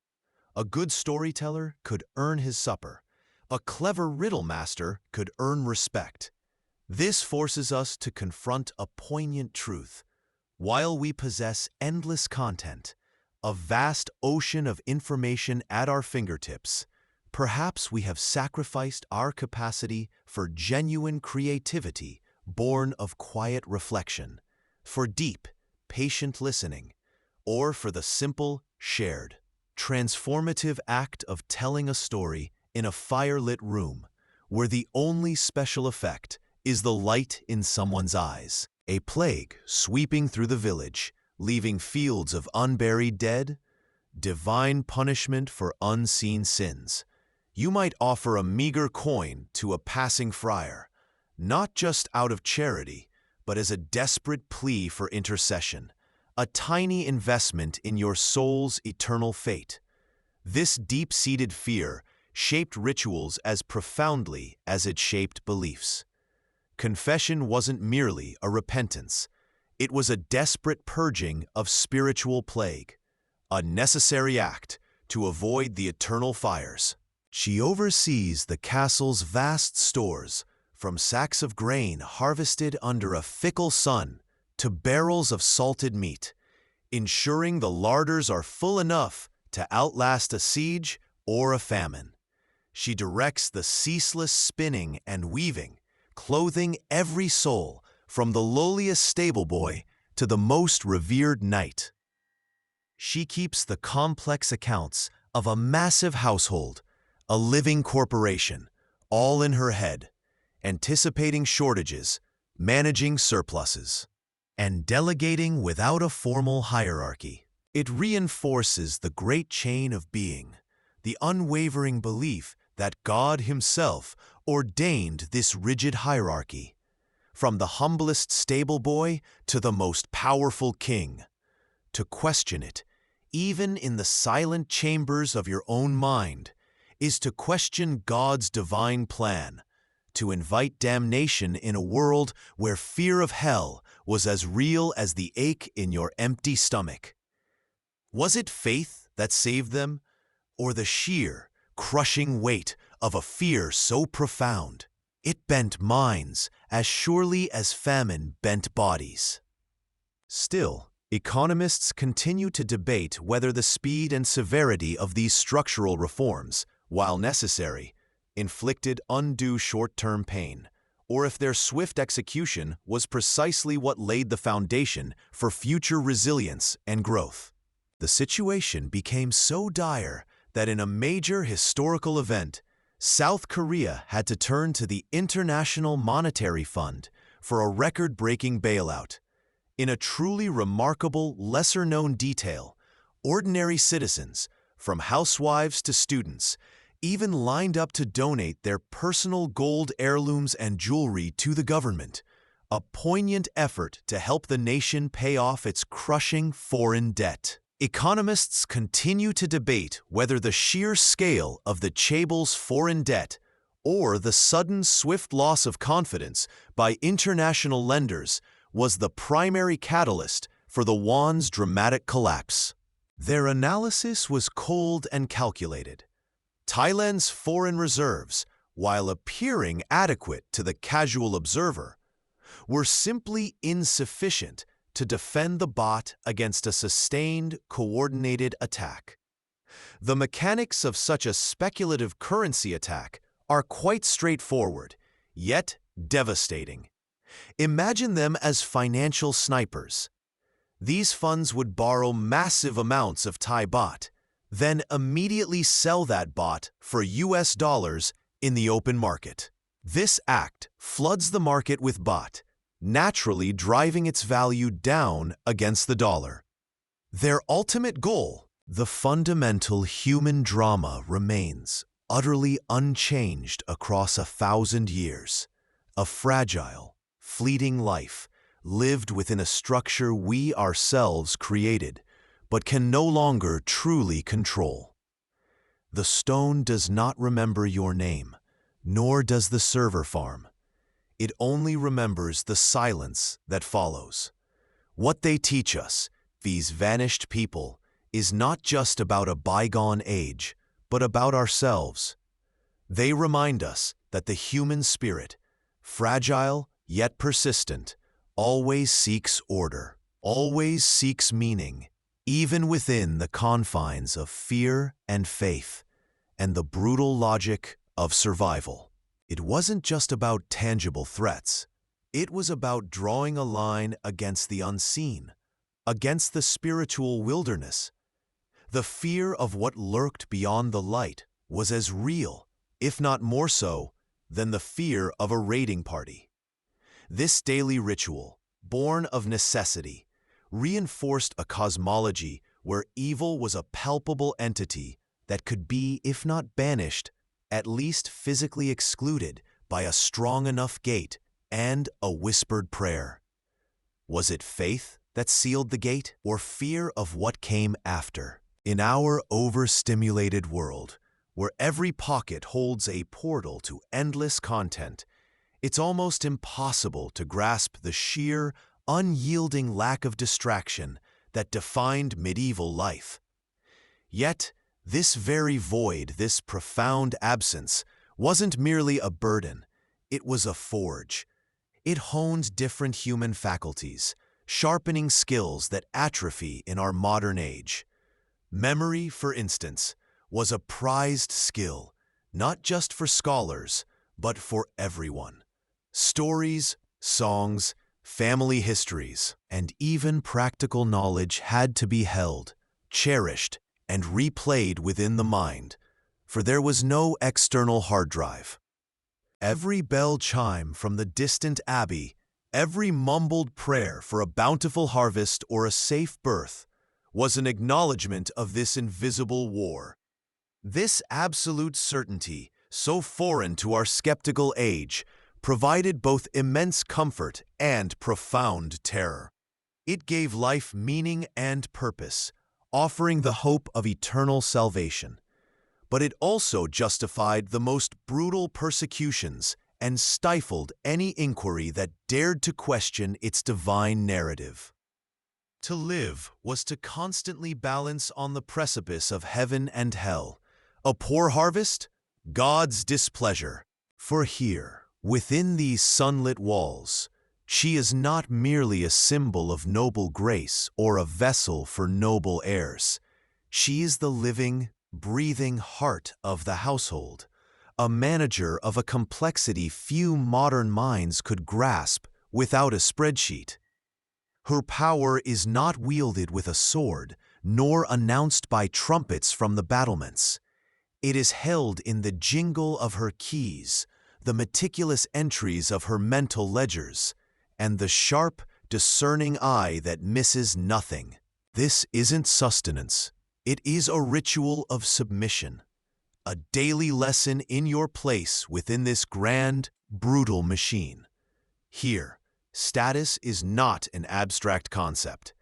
A good storyteller could earn his supper. A clever riddle master could earn respect. This forces us to confront a poignant truth. While we possess endless content, a vast ocean of information at our fingertips, perhaps we have sacrificed our capacity for genuine creativity born of quiet reflection, for deep, patient listening, or for the simple, shared, transformative act of telling a story in a firelit room where the only special effect is the light in someone's eyes. A plague sweeping through the village, leaving fields of unburied dead, divine punishment for unseen sins. You might offer a meager coin to a passing friar, not just out of charity, but as a desperate plea for intercession, a tiny investment in your soul's eternal fate. This deep-seated fear shaped rituals as profoundly as it shaped beliefs. Confession wasn't merely a repentance. It was a desperate purging of spiritual plague, a necessary act to avoid the eternal fires. She oversees the castle's vast stores, from sacks of grain harvested under a fickle sun to barrels of salted meat, ensuring the larders are full enough to outlast a siege or a famine. She directs the ceaseless spinning and weaving, clothing every soul, from the lowliest stable boy to the most revered knight. She keeps the complex accounts of a massive household, a living corporation, all in her head, anticipating shortages, managing surpluses, and delegating without a formal hierarchy. It reinforces the great chain of being, the unwavering belief that God Himself ordained this rigid hierarchy. From the humblest stable boy to the most powerful king. To question it, even in the silent chambers of your own mind, is to question God's divine plan, to invite damnation in a world where fear of hell was as real as the ache in your empty stomach. Was it faith that saved them, or the sheer, crushing weight of a fear so profound it bent minds as surely as famine bent bodies? Still, economists continue to debate whether the speed and severity of these structural reforms, while necessary, inflicted undue short-term pain, or if their swift execution was precisely what laid the foundation for future resilience and growth. The situation became so dire that in a major historical event, South Korea had to turn to the International Monetary Fund for a record-breaking bailout. In a truly remarkable, lesser-known detail, ordinary citizens, from housewives to students, even lined up to donate their personal gold heirlooms and jewelry to the government, a poignant effort to help the nation pay off its crushing foreign debt. Economists continue to debate whether the sheer scale of the chaebol's foreign debt or the sudden swift loss of confidence by international lenders was the primary catalyst for the won's dramatic collapse. Their analysis was cold and calculated. Thailand's foreign reserves, while appearing adequate to the casual observer, were simply insufficient to defend the baht against a sustained, coordinated attack. The mechanics of such a speculative currency attack are quite straightforward, yet devastating. Imagine them as financial snipers. These funds would borrow massive amounts of Thai baht, then immediately sell that baht for US dollars in the open market. This act floods the market with baht, naturally driving its value down against the dollar. Their ultimate goal, the fundamental human drama, remains utterly unchanged across 1,000 years. A fragile, fleeting life lived within a structure we ourselves created, but can no longer truly control. The stone does not remember your name, nor does the server farm. It only remembers the silence that follows. What they teach us, these vanished people, is not just about a bygone age, but about ourselves. They remind us that the human spirit, fragile yet persistent, always seeks order, always seeks meaning, even within the confines of fear and faith, and the brutal logic of survival. It wasn't just about tangible threats. It was about drawing a line against the unseen, against the spiritual wilderness. The fear of what lurked beyond the light was as real, if not more so, than the fear of a raiding party. This daily ritual, born of necessity, reinforced a cosmology where evil was a palpable entity that could be, if not banished, at least physically excluded by a strong enough gate and a whispered prayer. Was it faith that sealed the gate, or fear of what came after? In our overstimulated world, where every pocket holds a portal to endless content, it's almost impossible to grasp the sheer, unyielding lack of distraction that defined medieval life. Yet, this very void, this profound absence, wasn't merely a burden. It was a forge. It honed different human faculties, sharpening skills that atrophy in our modern age. Memory, for instance, was a prized skill, not just for scholars, but for everyone. Stories, songs, family histories, and even practical knowledge had to be held, cherished, and replayed within the mind, for there was no external hard drive. Every bell chime from the distant abbey, every mumbled prayer for a bountiful harvest or a safe birth, was an acknowledgement of this invisible war. This absolute certainty, so foreign to our skeptical age, provided both immense comfort and profound terror. It gave life meaning and purpose, offering the hope of eternal salvation. But it also justified the most brutal persecutions and stifled any inquiry that dared to question its divine narrative. To live was to constantly balance on the precipice of heaven and hell. A poor harvest? God's displeasure. For here, within these sunlit walls, she is not merely a symbol of noble grace or a vessel for noble heirs. She is the living, breathing heart of the household, a manager of a complexity few modern minds could grasp without a spreadsheet. Her power is not wielded with a sword, nor announced by trumpets from the battlements. It is held in the jingle of her keys, the meticulous entries of her mental ledgers, and the sharp, discerning eye that misses nothing. This isn't sustenance. It is a ritual of submission, a daily lesson in your place within this grand, brutal machine. Here, status is not an abstract concept.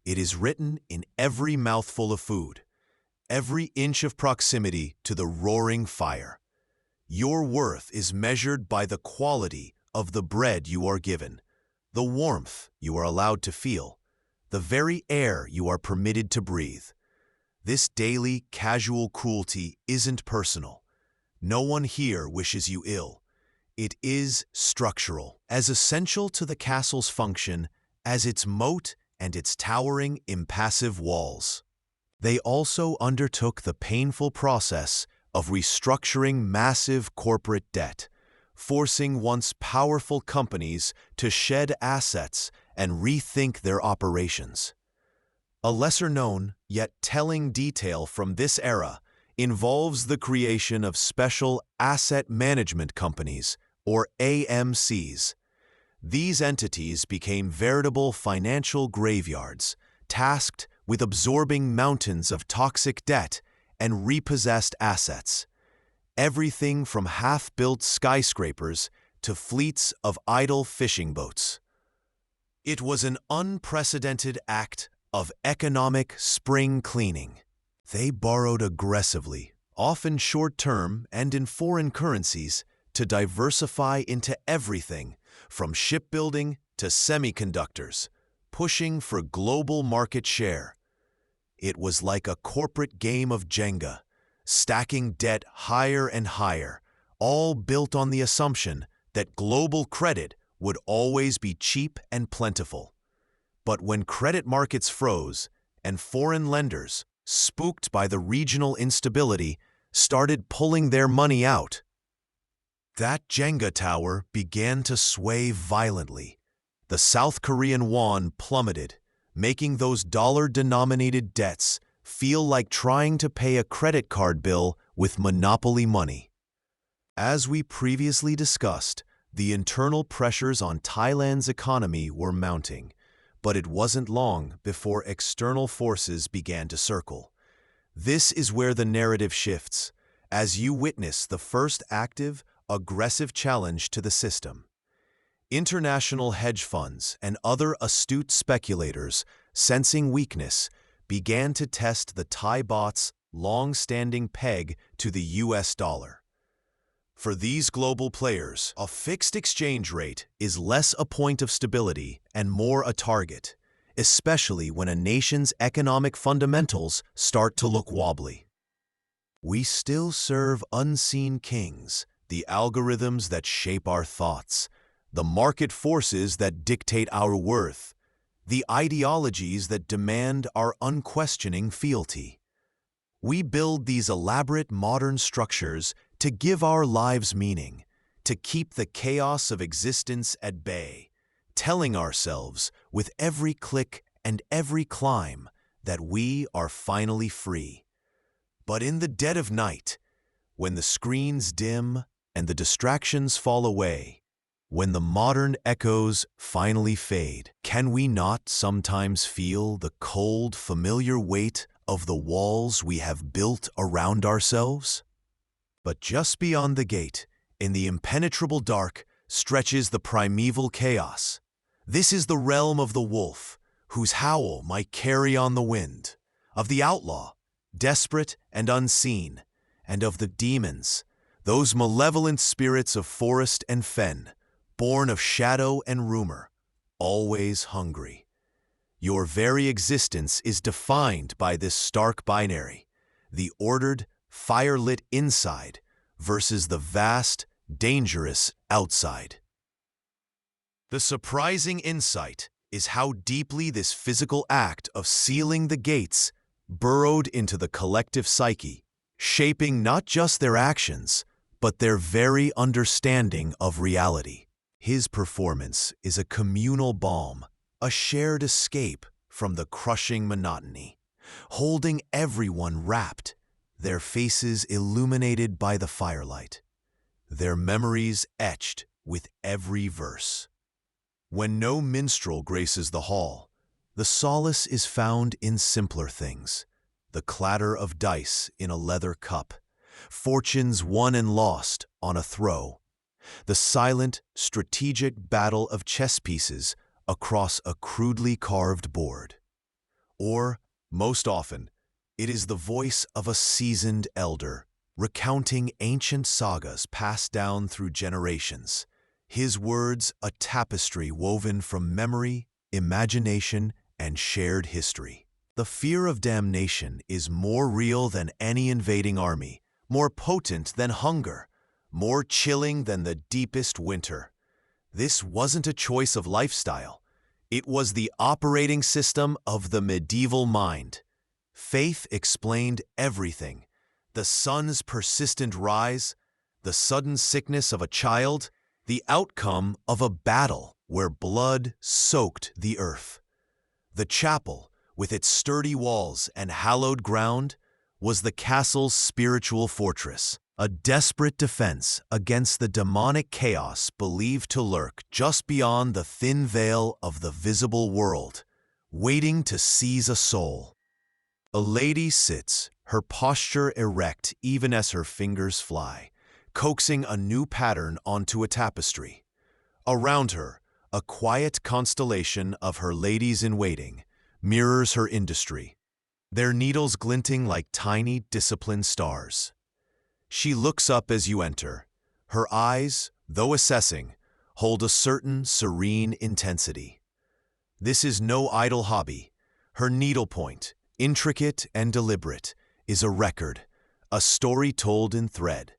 It is written in every mouthful of food, every inch of proximity to the roaring fire. Your worth is measured by the quality of the bread you are given, the warmth you are allowed to feel, the very air you are permitted to breathe. This daily, casual cruelty isn't personal. No one here wishes you ill. It is structural, as essential to the castle's function as its moat and its towering, impassive walls. They also undertook the painful process of restructuring massive corporate debt, forcing once powerful companies to shed assets and rethink their operations. A lesser-known, yet telling detail from this era involves the creation of special asset management companies, or AMCs. These entities became veritable financial graveyards, tasked with absorbing mountains of toxic debt and repossessed assets. Everything from half-built skyscrapers to fleets of idle fishing boats. It was an unprecedented act of economic spring cleaning. They borrowed aggressively, often short-term and in foreign currencies, to diversify into everything from shipbuilding to semiconductors, pushing for global market share. It was like a corporate game of Jenga, stacking debt higher and higher, all built on the assumption that global credit would always be cheap and plentiful. But when credit markets froze and foreign lenders, spooked by the regional instability, started pulling their money out, that Jenga tower began to sway violently. The South Korean won plummeted, making those dollar-denominated debts feel like trying to pay a credit card bill with monopoly money. As we previously discussed, the internal pressures on Thailand's economy were mounting, but it wasn't long before external forces began to circle. This is where the narrative shifts, as you witness the first active, aggressive challenge to the system. International hedge funds and other astute speculators, sensing weakness, began to test the Thai baht's long-standing peg to the US dollar. For these global players, a fixed exchange rate is less a point of stability and more a target, especially when a nation's economic fundamentals start to look wobbly. We still serve unseen kings, the algorithms that shape our thoughts, the market forces that dictate our worth, the ideologies that demand our unquestioning fealty. We build these elaborate modern structures to give our lives meaning, to keep the chaos of existence at bay, telling ourselves with every click and every climb that we are finally free. But in the dead of night, when the screens dim and the distractions fall away, when the modern echoes finally fade, can we not sometimes feel the cold, familiar weight of the walls we have built around ourselves? But just beyond the gate, in the impenetrable dark, stretches the primeval chaos. This is the realm of the wolf, whose howl might carry on the wind, of the outlaw, desperate and unseen, and of the demons, those malevolent spirits of forest and fen, born of shadow and rumor, always hungry. Your very existence is defined by this stark binary, the ordered, fire-lit inside versus the vast, dangerous outside. The surprising insight is how deeply this physical act of sealing the gates burrowed into the collective psyche, shaping not just their actions, but their very understanding of reality. His performance is a communal balm, a shared escape from the crushing monotony, holding everyone rapt, their faces illuminated by the firelight, their memories etched with every verse. When no minstrel graces the hall, the solace is found in simpler things: the clatter of dice in a leather cup, fortunes won and lost on a throw, the silent, strategic battle of chess pieces across a crudely carved board. Or, most often, it is the voice of a seasoned elder, recounting ancient sagas passed down through generations, his words a tapestry woven from memory, imagination, and shared history. The fear of damnation is more real than any invading army, more potent than hunger, more chilling than the deepest winter. This wasn't a choice of lifestyle. It was the operating system of the medieval mind. Faith explained everything: the sun's persistent rise, the sudden sickness of a child, the outcome of a battle where blood soaked the earth. The chapel, with its sturdy walls and hallowed ground, was the castle's spiritual fortress, a desperate defense against the demonic chaos believed to lurk just beyond the thin veil of the visible world, waiting to seize a soul. A lady sits, her posture erect even as her fingers fly, coaxing a new pattern onto a tapestry. Around her, a quiet constellation of her ladies-in-waiting mirrors her industry, their needles glinting like tiny, disciplined stars. She looks up as you enter. Her eyes, though assessing, hold a certain serene intensity. This is no idle hobby. Her needlepoint, intricate and deliberate, is a record, a story told in thread,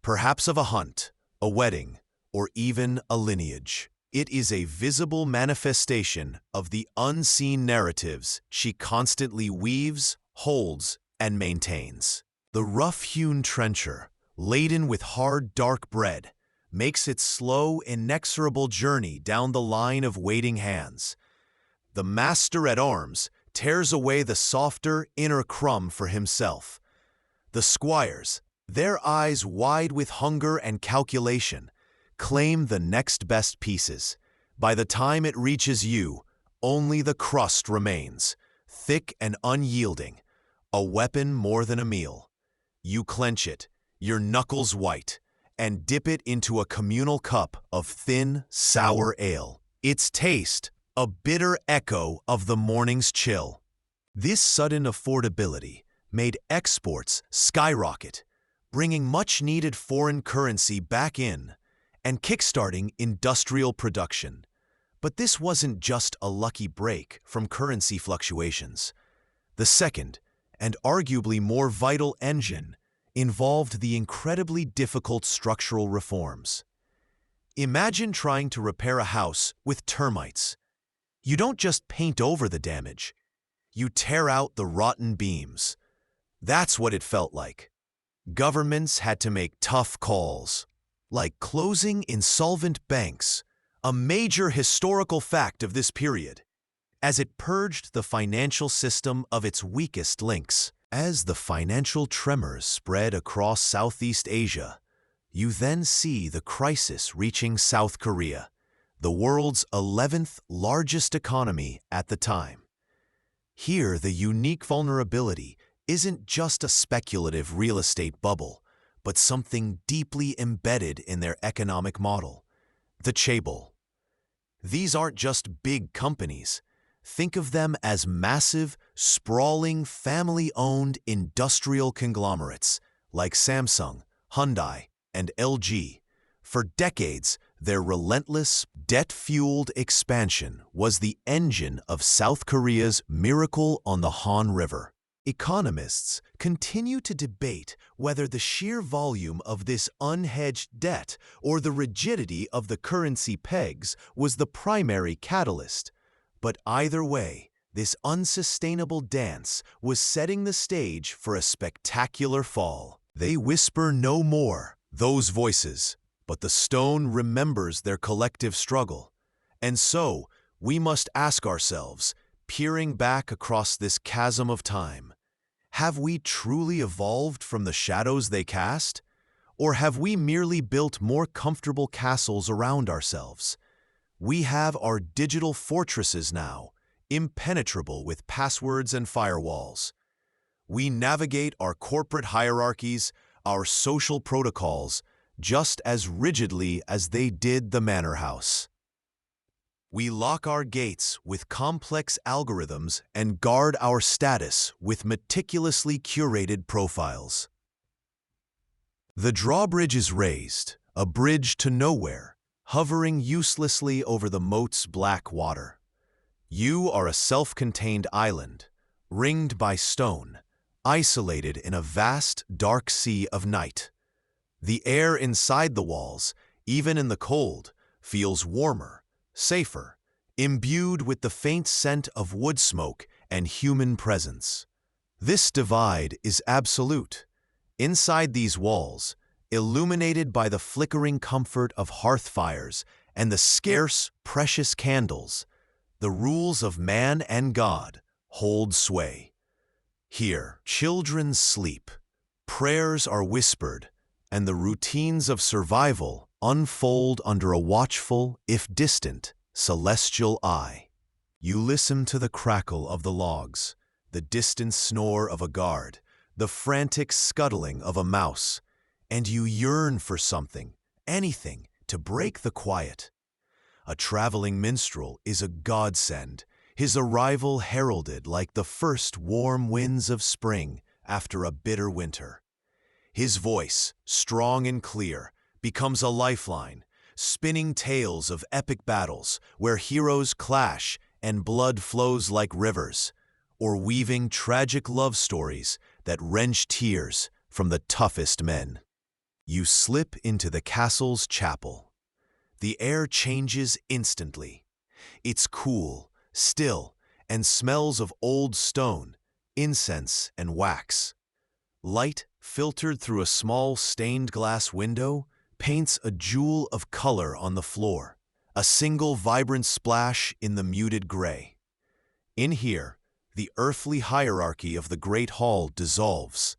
perhaps of a hunt, a wedding, or even a lineage. It is a visible manifestation of the unseen narratives she constantly weaves, holds, and maintains. The rough-hewn trencher, laden with hard, dark bread, makes its slow, inexorable journey down the line of waiting hands. The master-at-arms tears away the softer, inner crumb for himself. The squires, their eyes wide with hunger and calculation, claim the next best pieces. By the time it reaches you, only the crust remains, thick and unyielding, a weapon more than a meal. You clench it, your knuckles white, and dip it into a communal cup of thin, sour ale. Its taste, a bitter echo of the morning's chill. This sudden affordability made exports skyrocket, bringing much-needed foreign currency back in and kickstarting industrial production. But this wasn't just a lucky break from currency fluctuations. The second, and arguably more vital engine, involved the incredibly difficult structural reforms. Imagine trying to repair a house with termites. You don't just paint over the damage. You tear out the rotten beams. That's what it felt like. Governments had to make tough calls, like closing insolvent banks, a major historical fact of this period, as it purged the financial system of its weakest links. As the financial tremors spread across Southeast Asia, you then see the crisis reaching South Korea, the world's 11th largest economy at the time. Here, the unique vulnerability isn't just a speculative real estate bubble, but something deeply embedded in their economic model: the chaebol. These aren't just big companies. Think of them as massive, sprawling, family-owned industrial conglomerates like Samsung, Hyundai, and LG. For decades, their relentless, debt-fueled expansion was the engine of South Korea's miracle on the Han River. Economists continue to debate whether the sheer volume of this unhedged debt or the rigidity of the currency pegs was the primary catalyst. But either way, this unsustainable dance was setting the stage for a spectacular fall. They whisper no more, Those voices, but the stone remembers their collective struggle. And so, we must ask ourselves, peering back across this chasm of time, have we truly evolved from the shadows they cast? Or have we merely built more comfortable castles around ourselves? We have our digital fortresses now, impenetrable with passwords and firewalls. We navigate our corporate hierarchies, our social protocols, just as rigidly as they did the manor house. We lock our gates with complex algorithms and guard our status with meticulously curated profiles. The drawbridge is raised, a bridge to nowhere, hovering uselessly over the moat's black water. You are a self-contained island, ringed by stone, isolated in a vast, dark sea of night. The air inside the walls, even in the cold, feels warmer, safer, imbued with the faint scent of wood smoke and human presence. This divide is absolute. Inside these walls, illuminated by the flickering comfort of hearth fires and the scarce, precious candles, the rules of man and God hold sway. Here, children sleep, prayers are whispered, and the routines of survival unfold under a watchful, if distant, celestial eye. You listen to the crackle of the logs, the distant snore of a guard, the frantic scuttling of a mouse, and you yearn for something, anything, to break the quiet. A traveling minstrel is a godsend, his arrival heralded like the first warm winds of spring after a bitter winter. His voice, strong and clear, becomes a lifeline, spinning tales of epic battles where heroes clash and blood flows like rivers, or weaving tragic love stories that wrench tears from the toughest men. You slip into the castle's chapel. The air changes instantly. It's cool, still, and smells of old stone, incense, and wax. Light, filtered through a small stained glass window, paints a jewel of color on the floor, a single vibrant splash in the muted gray. In here, the earthly hierarchy of the great hall dissolves.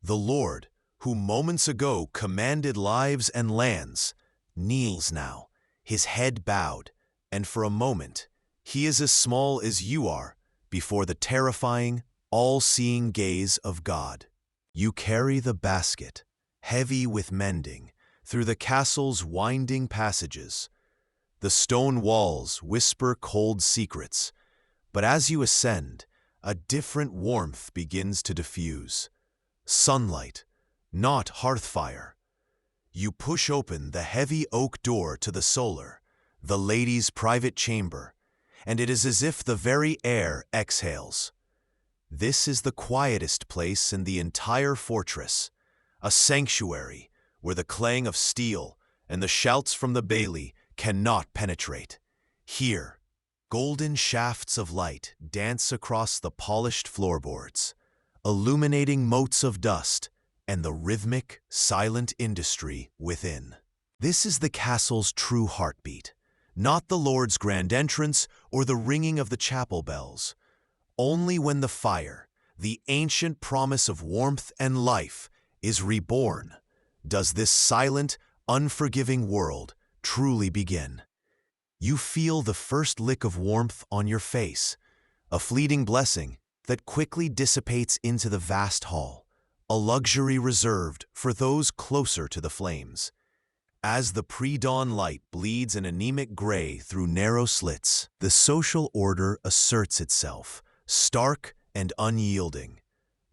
The Lord, who moments ago commanded lives and lands, kneels now, his head bowed, and for a moment, he is as small as you are before the terrifying, all-seeing gaze of God. You carry the basket, heavy with mending, through the castle's winding passages. The stone walls whisper cold secrets, but as you ascend, a different warmth begins to diffuse. Sunlight, not hearth fire. You push open the heavy oak door to the solar, the lady's private chamber, and it is as if the very air exhales. This is the quietest place in the entire fortress, a sanctuary where the clang of steel and the shouts from the bailey cannot penetrate. Here, golden shafts of light dance across the polished floorboards, illuminating motes of dust and the rhythmic, silent industry within. This is the castle's true heartbeat, not the Lord's grand entrance or the ringing of the chapel bells. Only when the fire, the ancient promise of warmth and life, is reborn, does this silent, unforgiving world truly begin. You feel the first lick of warmth on your face, a fleeting blessing that quickly dissipates into the vast hall, a luxury reserved for those closer to the flames. As the pre-dawn light bleeds an anemic gray through narrow slits, the social order asserts itself, stark and unyielding.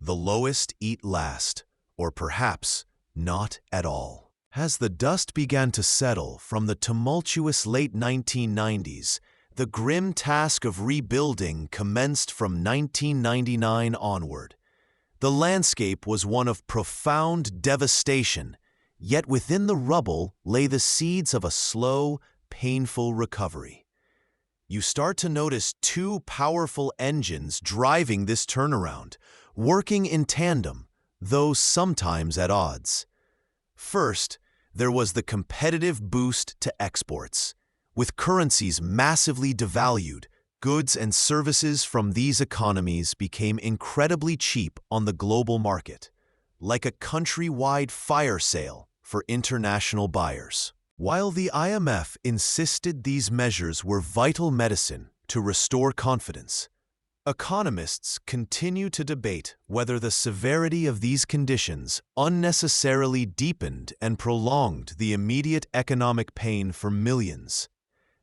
The lowest eat last, or perhaps not at all. As the dust began to settle from the tumultuous late 1990s, the grim task of rebuilding commenced from 1999 onward. The landscape was one of profound devastation, yet within the rubble lay the seeds of a slow, painful recovery. You start to notice two powerful engines driving this turnaround, working in tandem, though sometimes at odds. First, there was the competitive boost to exports. With currencies massively devalued, goods and services from these economies became incredibly cheap on the global market, like a countrywide fire sale for international buyers. While the IMF insisted these measures were vital medicine to restore confidence, economists continue to debate whether the severity of these conditions unnecessarily deepened and prolonged the immediate economic pain for millions.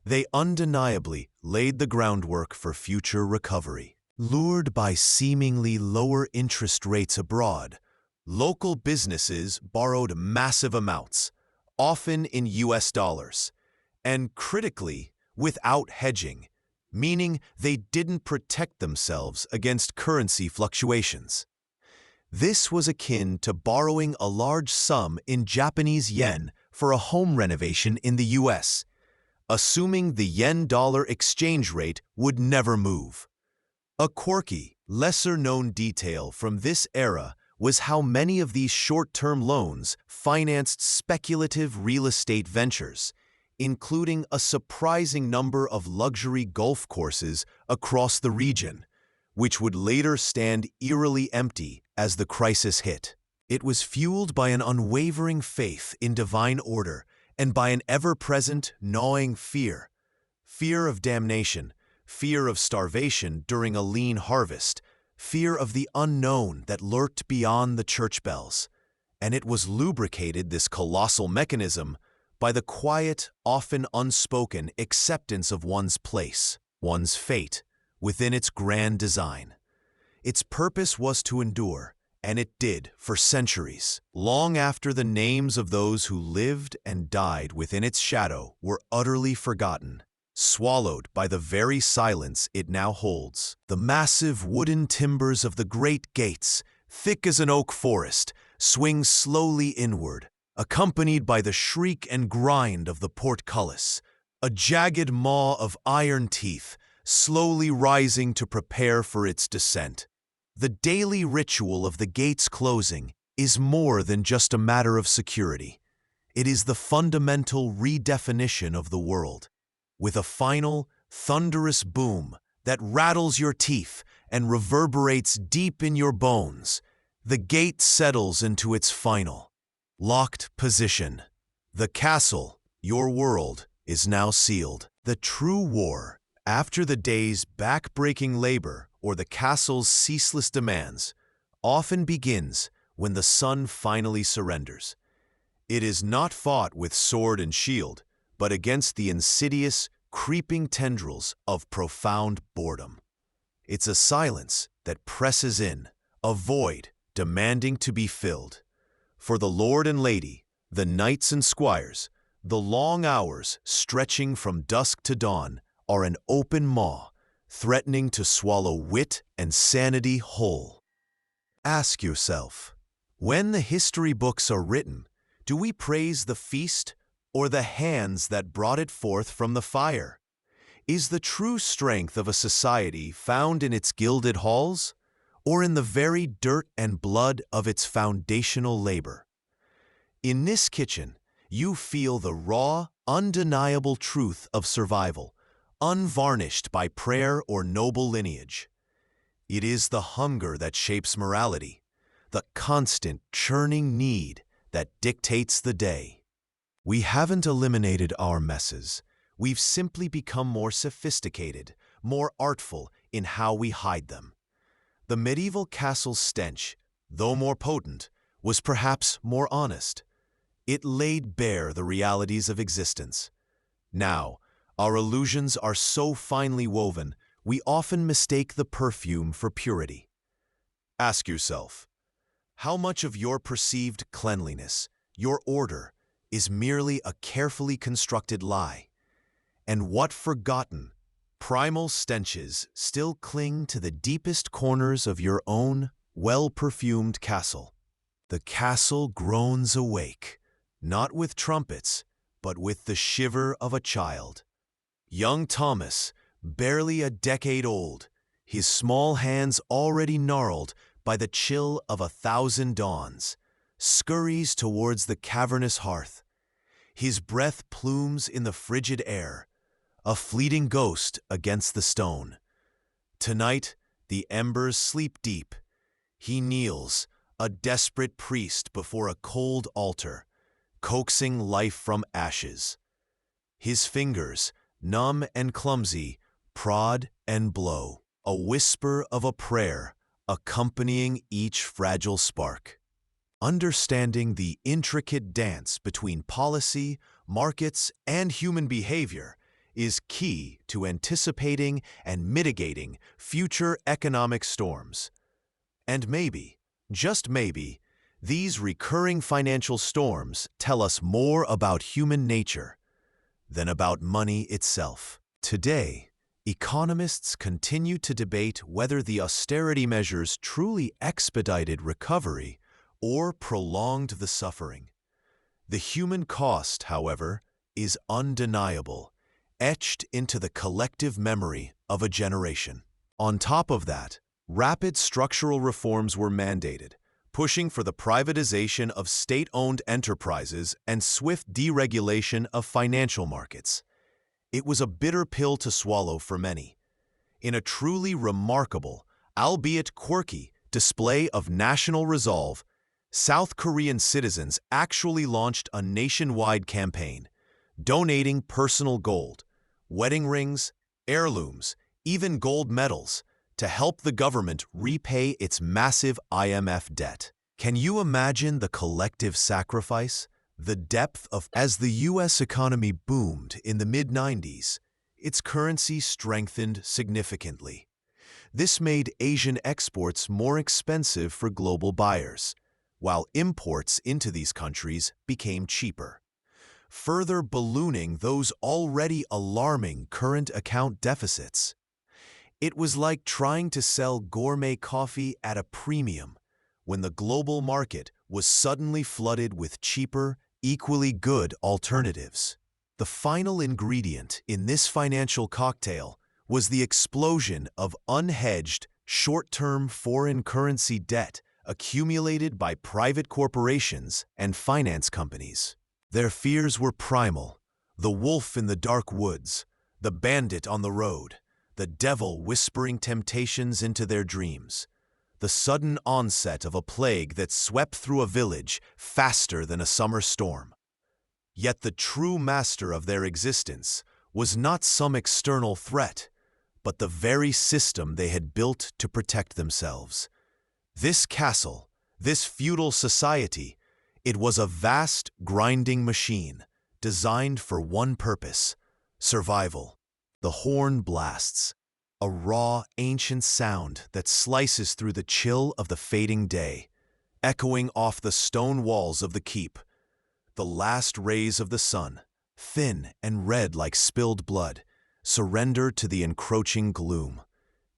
They undeniably laid the groundwork for future recovery. Lured by seemingly lower interest rates abroad, local businesses borrowed massive amounts, often in US dollars, and critically, without hedging, meaning they didn't protect themselves against currency fluctuations. This was akin to borrowing a large sum in Japanese yen for a home renovation in the US, assuming the yen-dollar exchange rate would never move. A quirky, lesser-known detail from this era was how many of these short-term loans financed speculative real estate ventures, including a surprising number of luxury golf courses across the region, which would later stand eerily empty as the crisis hit. It was fueled by an unwavering faith in divine order and by an ever-present, gnawing fear. Fear of damnation, fear of starvation during a lean harvest, fear of the unknown that lurked beyond the church bells. And it was lubricated, this colossal mechanism, by the quiet, often unspoken acceptance of one's place, one's fate, within its grand design. Its purpose was to endure, and it did for centuries, long after the names of those who lived and died within its shadow were utterly forgotten, swallowed by the very silence it now holds. The massive wooden timbers of the great gates, thick as an oak forest, swing slowly inward, accompanied by the shriek and grind of the portcullis, a jagged maw of iron teeth, slowly rising to prepare for its descent. The daily ritual of the gates closing is more than just a matter of security. It is the fundamental redefinition of the world, with a final, thunderous boom that rattles your teeth and reverberates deep in your bones. The gate settles into its final, locked position. The castle, your world, is now sealed. The true war, after the day's back-breaking labor or the castle's ceaseless demands, often begins when the sun finally surrenders. It is not fought with sword and shield, but against the insidious, creeping tendrils of profound boredom. It's a silence that presses in, a void demanding to be filled. For the lord and lady, the knights and squires, the long hours stretching from dusk to dawn are an open maw, threatening to swallow wit and sanity whole. Ask yourself, when the history books are written, do we praise the feast or the hands that brought it forth from the fire? Is the true strength of a society found in its gilded halls, or in the very dirt and blood of its foundational labor? In this kitchen, you feel the raw, undeniable truth of survival, unvarnished by prayer or noble lineage. It is the hunger that shapes morality, the constant, churning need that dictates the day. We haven't eliminated our messes. We've simply become more sophisticated, more artful in how we hide them. The medieval castle's stench, though more potent, was perhaps more honest. It laid bare the realities of existence. Now, our illusions are so finely woven, we often mistake the perfume for purity. Ask yourself, how much of your perceived cleanliness, your order, is merely a carefully constructed lie? And what forgotten, primal stenches still cling to the deepest corners of your own well-perfumed castle? The castle groans awake, not with trumpets, but with the shiver of a child. Young Thomas, barely a decade old, his small hands already gnarled by the chill of 1,000 dawns, scurries towards the cavernous hearth. His breath plumes in the frigid air, a fleeting ghost against the stone. Tonight, the embers sleep deep. He kneels, a desperate priest before a cold altar, coaxing life from ashes. His fingers, numb and clumsy, prod and blow, a whisper of a prayer accompanying each fragile spark. Understanding the intricate dance between policy, markets, and human behavior is key to anticipating and mitigating future economic storms. And maybe, just maybe, these recurring financial storms tell us more about human nature than about money itself. Today, economists continue to debate whether the austerity measures truly expedited recovery or prolonged the suffering. The human cost, however, is undeniable, etched into the collective memory of a generation. On top of that, rapid structural reforms were mandated, pushing for the privatization of state-owned enterprises and swift deregulation of financial markets. It was a bitter pill to swallow for many. In a truly remarkable, albeit quirky, display of national resolve, South Korean citizens actually launched a nationwide campaign, donating personal gold, wedding rings, heirlooms, even gold medals, to help the government repay its massive IMF debt. Can you imagine the collective sacrifice, the depth of... As the U.S. economy boomed in the mid-90s, its currency strengthened significantly. This made Asian exports more expensive for global buyers, while imports into these countries became cheaper, further ballooning those already alarming current account deficits. It was like trying to sell gourmet coffee at a premium when the global market was suddenly flooded with cheaper, equally good alternatives. The final ingredient in this financial cocktail was the explosion of unhedged, short-term foreign currency debt accumulated by private corporations and finance companies. Their fears were primal: the wolf in the dark woods, the bandit on the road, the devil whispering temptations into their dreams, the sudden onset of a plague that swept through a village faster than a summer storm. Yet the true master of their existence was not some external threat, but the very system they had built to protect themselves. This castle, this feudal society, it was a vast, grinding machine, designed for one purpose: survival. The horn blasts, a raw, ancient sound that slices through the chill of the fading day, echoing off the stone walls of the keep. The last rays of the sun, thin and red like spilled blood, surrender to the encroaching gloom.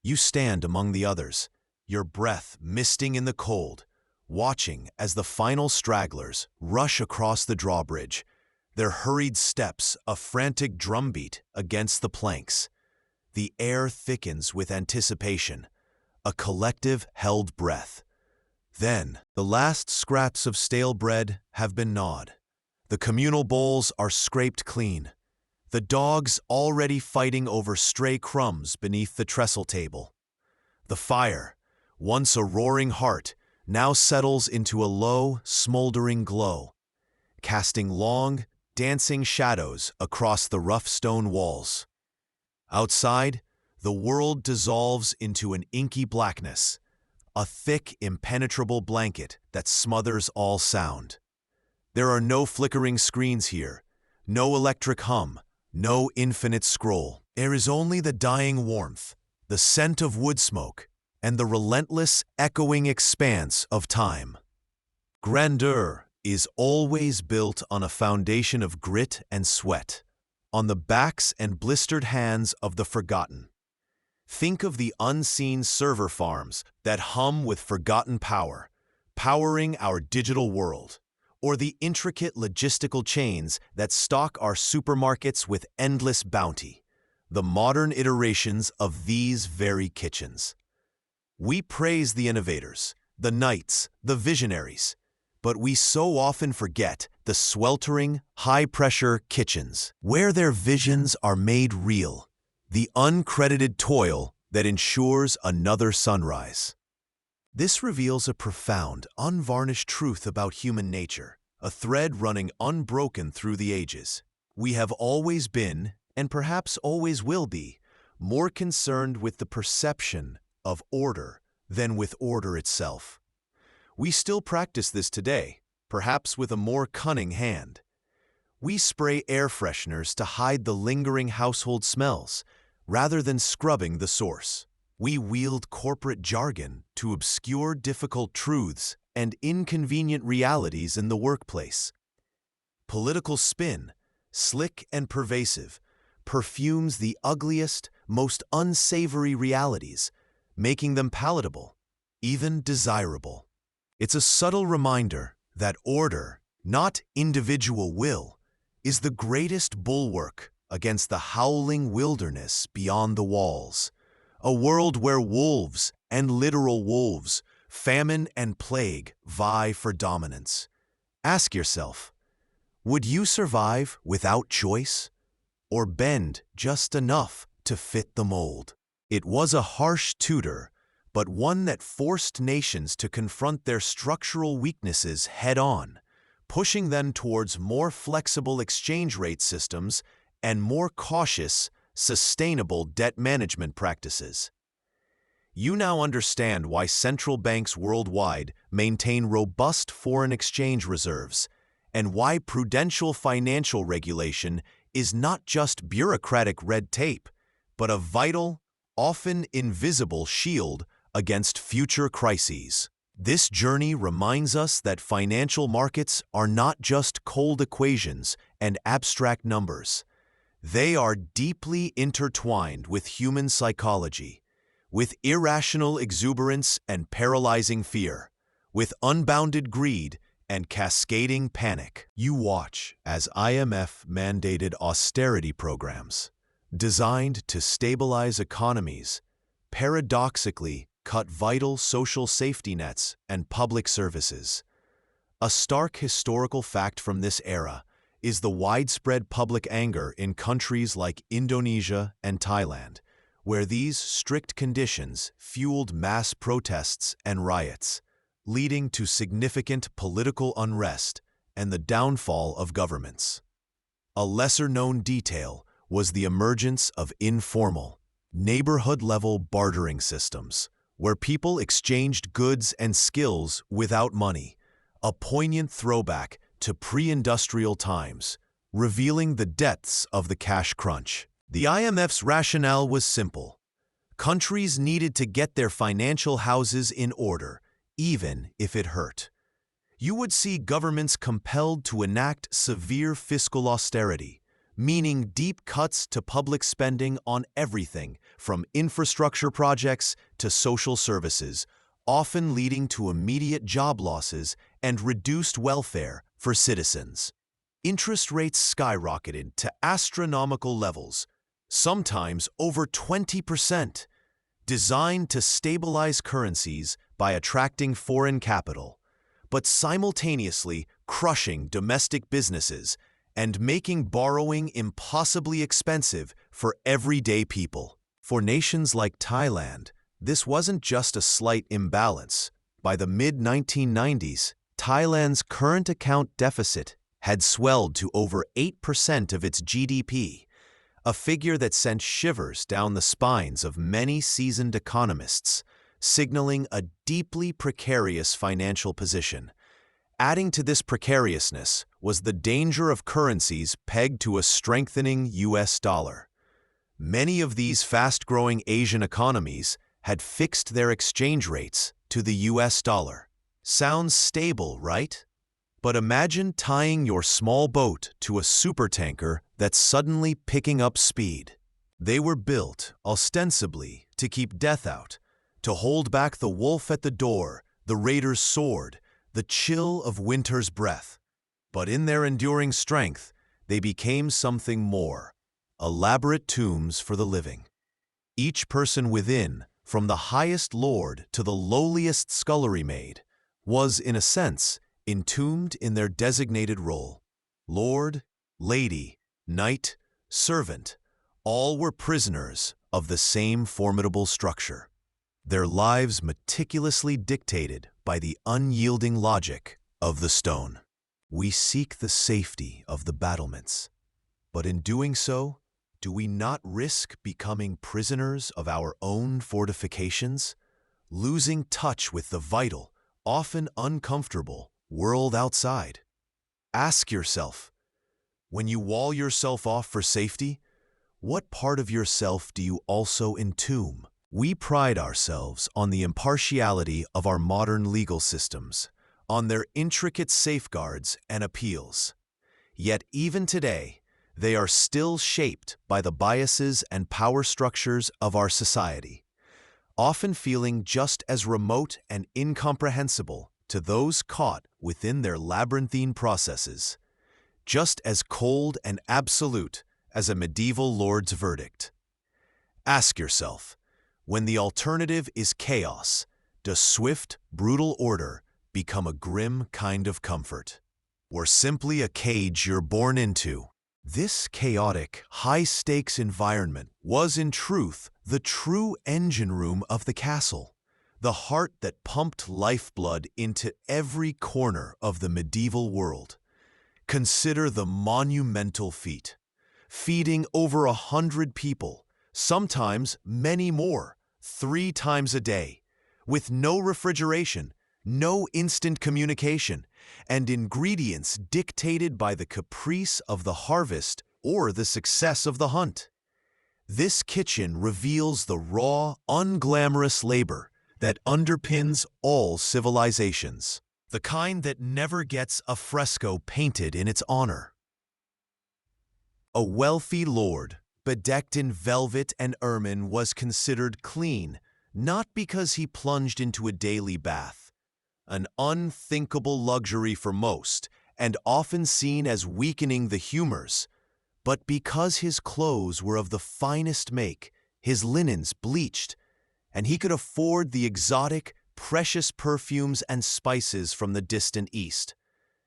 You stand among the others, your breath misting in the cold, watching as the final stragglers rush across the drawbridge, their hurried steps a frantic drumbeat against the planks. The air thickens with anticipation, a collective held breath. Then, the last scraps of stale bread have been gnawed. The communal bowls are scraped clean, the dogs already fighting over stray crumbs beneath the trestle table. The fire, once a roaring heart, now settles into a low, smoldering glow, casting long, dancing shadows across the rough stone walls. Outside, the world dissolves into an inky blackness, a thick, impenetrable blanket that smothers all sound. There are no flickering screens here, no electric hum, no infinite scroll. There is only the dying warmth, the scent of wood smoke, and the relentless, echoing expanse of time. Grandeur is always built on a foundation of grit and sweat, on the backs and blistered hands of the forgotten. Think of the unseen server farms that hum with forgotten power, powering our digital world, or the intricate logistical chains that stock our supermarkets with endless bounty, the modern iterations of these very kitchens. We praise the innovators, the knights, the visionaries, But we so often forget the sweltering, high-pressure kitchens, where their visions are made real, the uncredited toil that ensures another sunrise. This reveals a profound, unvarnished truth about human nature, a thread running unbroken through the ages. We have always been, and perhaps always will be, more concerned with the perception of order than with order itself. We still practice this today, perhaps with a more cunning hand. We spray air fresheners to hide the lingering household smells, rather than scrubbing the source. We wield corporate jargon to obscure difficult truths and inconvenient realities in the workplace. Political spin, slick and pervasive, perfumes the ugliest, most unsavory realities, making them palatable, even desirable. It's a subtle reminder that order, not individual will, is the greatest bulwark against the howling wilderness beyond the walls. A world where wolves, and literal wolves, famine and plague vie for dominance. Ask yourself, would you survive without choice? Or bend just enough to fit the mold? It was a harsh tutor, but one that forced nations to confront their structural weaknesses head-on, pushing them towards more flexible exchange rate systems and more cautious, sustainable debt management practices. You now understand why central banks worldwide maintain robust foreign exchange reserves, and why prudential financial regulation is not just bureaucratic red tape, but a vital, often invisible shield against future crises. This journey reminds us that financial markets are not just cold equations and abstract numbers. They are deeply intertwined with human psychology, with irrational exuberance and paralyzing fear, with unbounded greed and cascading panic. You watch as IMF-mandated austerity programs, designed to stabilize economies, paradoxically cut vital social safety nets and public services. A stark historical fact from this era is the widespread public anger in countries like Indonesia and Thailand, where these strict conditions fueled mass protests and riots, leading to significant political unrest and the downfall of governments. A lesser-known detail was the emergence of informal, neighborhood-level bartering systems, where people exchanged goods and skills without money, a poignant throwback to pre-industrial times, revealing the depths of the cash crunch. The IMF's rationale was simple. Countries needed to get their financial houses in order, even if it hurt. You would see governments compelled to enact severe fiscal austerity, meaning deep cuts to public spending on everything from infrastructure projects to social services, often leading to immediate job losses and reduced welfare for citizens. Interest rates skyrocketed to astronomical levels, sometimes over 20%, designed to stabilize currencies by attracting foreign capital, but simultaneously crushing domestic businesses and making borrowing impossibly expensive for everyday people. For nations like Thailand, this wasn't just a slight imbalance. By the mid-1990s, Thailand's current account deficit had swelled to over 8% of its GDP, a figure that sent shivers down the spines of many seasoned economists, signaling a deeply precarious financial position. Adding to this precariousness was the danger of currencies pegged to a strengthening US dollar. Many of these fast-growing Asian economies had fixed their exchange rates to the US dollar. Sounds stable, right? But imagine tying your small boat to a supertanker that's suddenly picking up speed. They were built, ostensibly, to keep death out, to hold back the wolf at the door, the raider's sword, the chill of winter's breath. But in their enduring strength, they became something more, elaborate tombs for the living. Each person within, from the highest lord to the lowliest scullery maid, was, in a sense, entombed in their designated role. Lord, lady, knight, servant, all were prisoners of the same formidable structure, their lives meticulously dictated by the unyielding logic of the stone. We seek the safety of the battlements, but in doing so, do we not risk becoming prisoners of our own fortifications, losing touch with the vital, often uncomfortable, world outside? Ask yourself, when you wall yourself off for safety, what part of yourself do you also entomb? We pride ourselves on the impartiality of our modern legal systems, on their intricate safeguards and appeals. Yet even today, they are still shaped by the biases and power structures of our society, often feeling just as remote and incomprehensible to those caught within their labyrinthine processes, just as cold and absolute as a medieval lord's verdict. Ask yourself, when the alternative is chaos, does swift, brutal order become a grim kind of comfort, or simply a cage you're born into? This chaotic, high-stakes environment was in truth the true engine room of the castle, the heart that pumped lifeblood into every corner of the medieval world. Consider the monumental feat, feeding over 100 people, sometimes many more, 3 times a day, with no refrigeration, no instant communication, and ingredients dictated by the caprice of the harvest or the success of the hunt. This kitchen reveals the raw, unglamorous labor that underpins all civilizations, the kind that never gets a fresco painted in its honor. A wealthy lord, bedecked in velvet and ermine, was considered clean, not because he plunged into a daily bath, an unthinkable luxury for most, and often seen as weakening the humors, but because his clothes were of the finest make, his linens bleached, and he could afford the exotic, precious perfumes and spices from the distant East.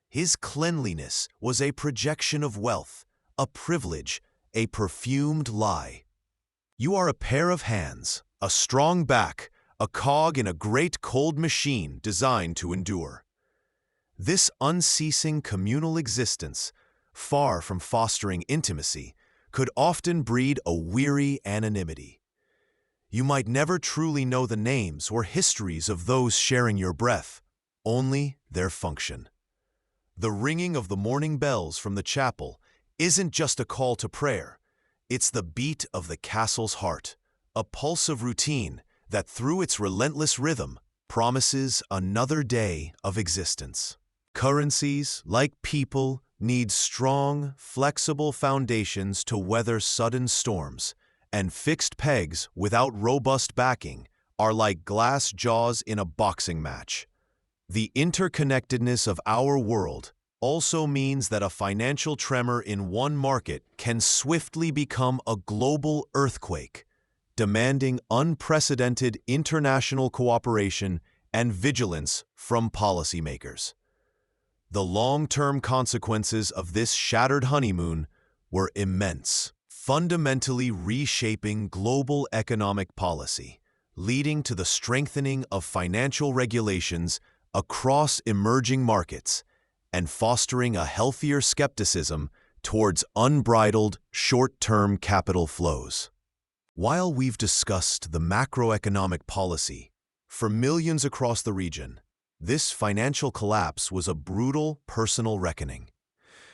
His cleanliness was a projection of wealth, a privilege, a perfumed lie. You are a pair of hands, a strong back, a cog in a great cold machine designed to endure. This unceasing communal existence, far from fostering intimacy, could often breed a weary anonymity. You might never truly know the names or histories of those sharing your breath, only their function. The ringing of the morning bells from the chapel isn't just a call to prayer, it's the beat of the castle's heart, a pulse of routine that through its relentless rhythm promises another day of existence. Currencies, like people, need strong, flexible foundations to weather sudden storms, and fixed pegs without robust backing are like glass jaws in a boxing match. The interconnectedness of our world also means that a financial tremor in one market can swiftly become a global earthquake, demanding unprecedented international cooperation and vigilance from policymakers. The long-term consequences of this shattered honeymoon were immense, fundamentally reshaping global economic policy, leading to the strengthening of financial regulations across emerging markets and fostering a healthier skepticism towards unbridled short-term capital flows. While we've discussed the macroeconomic policy for millions across the region, this financial collapse was a brutal personal reckoning.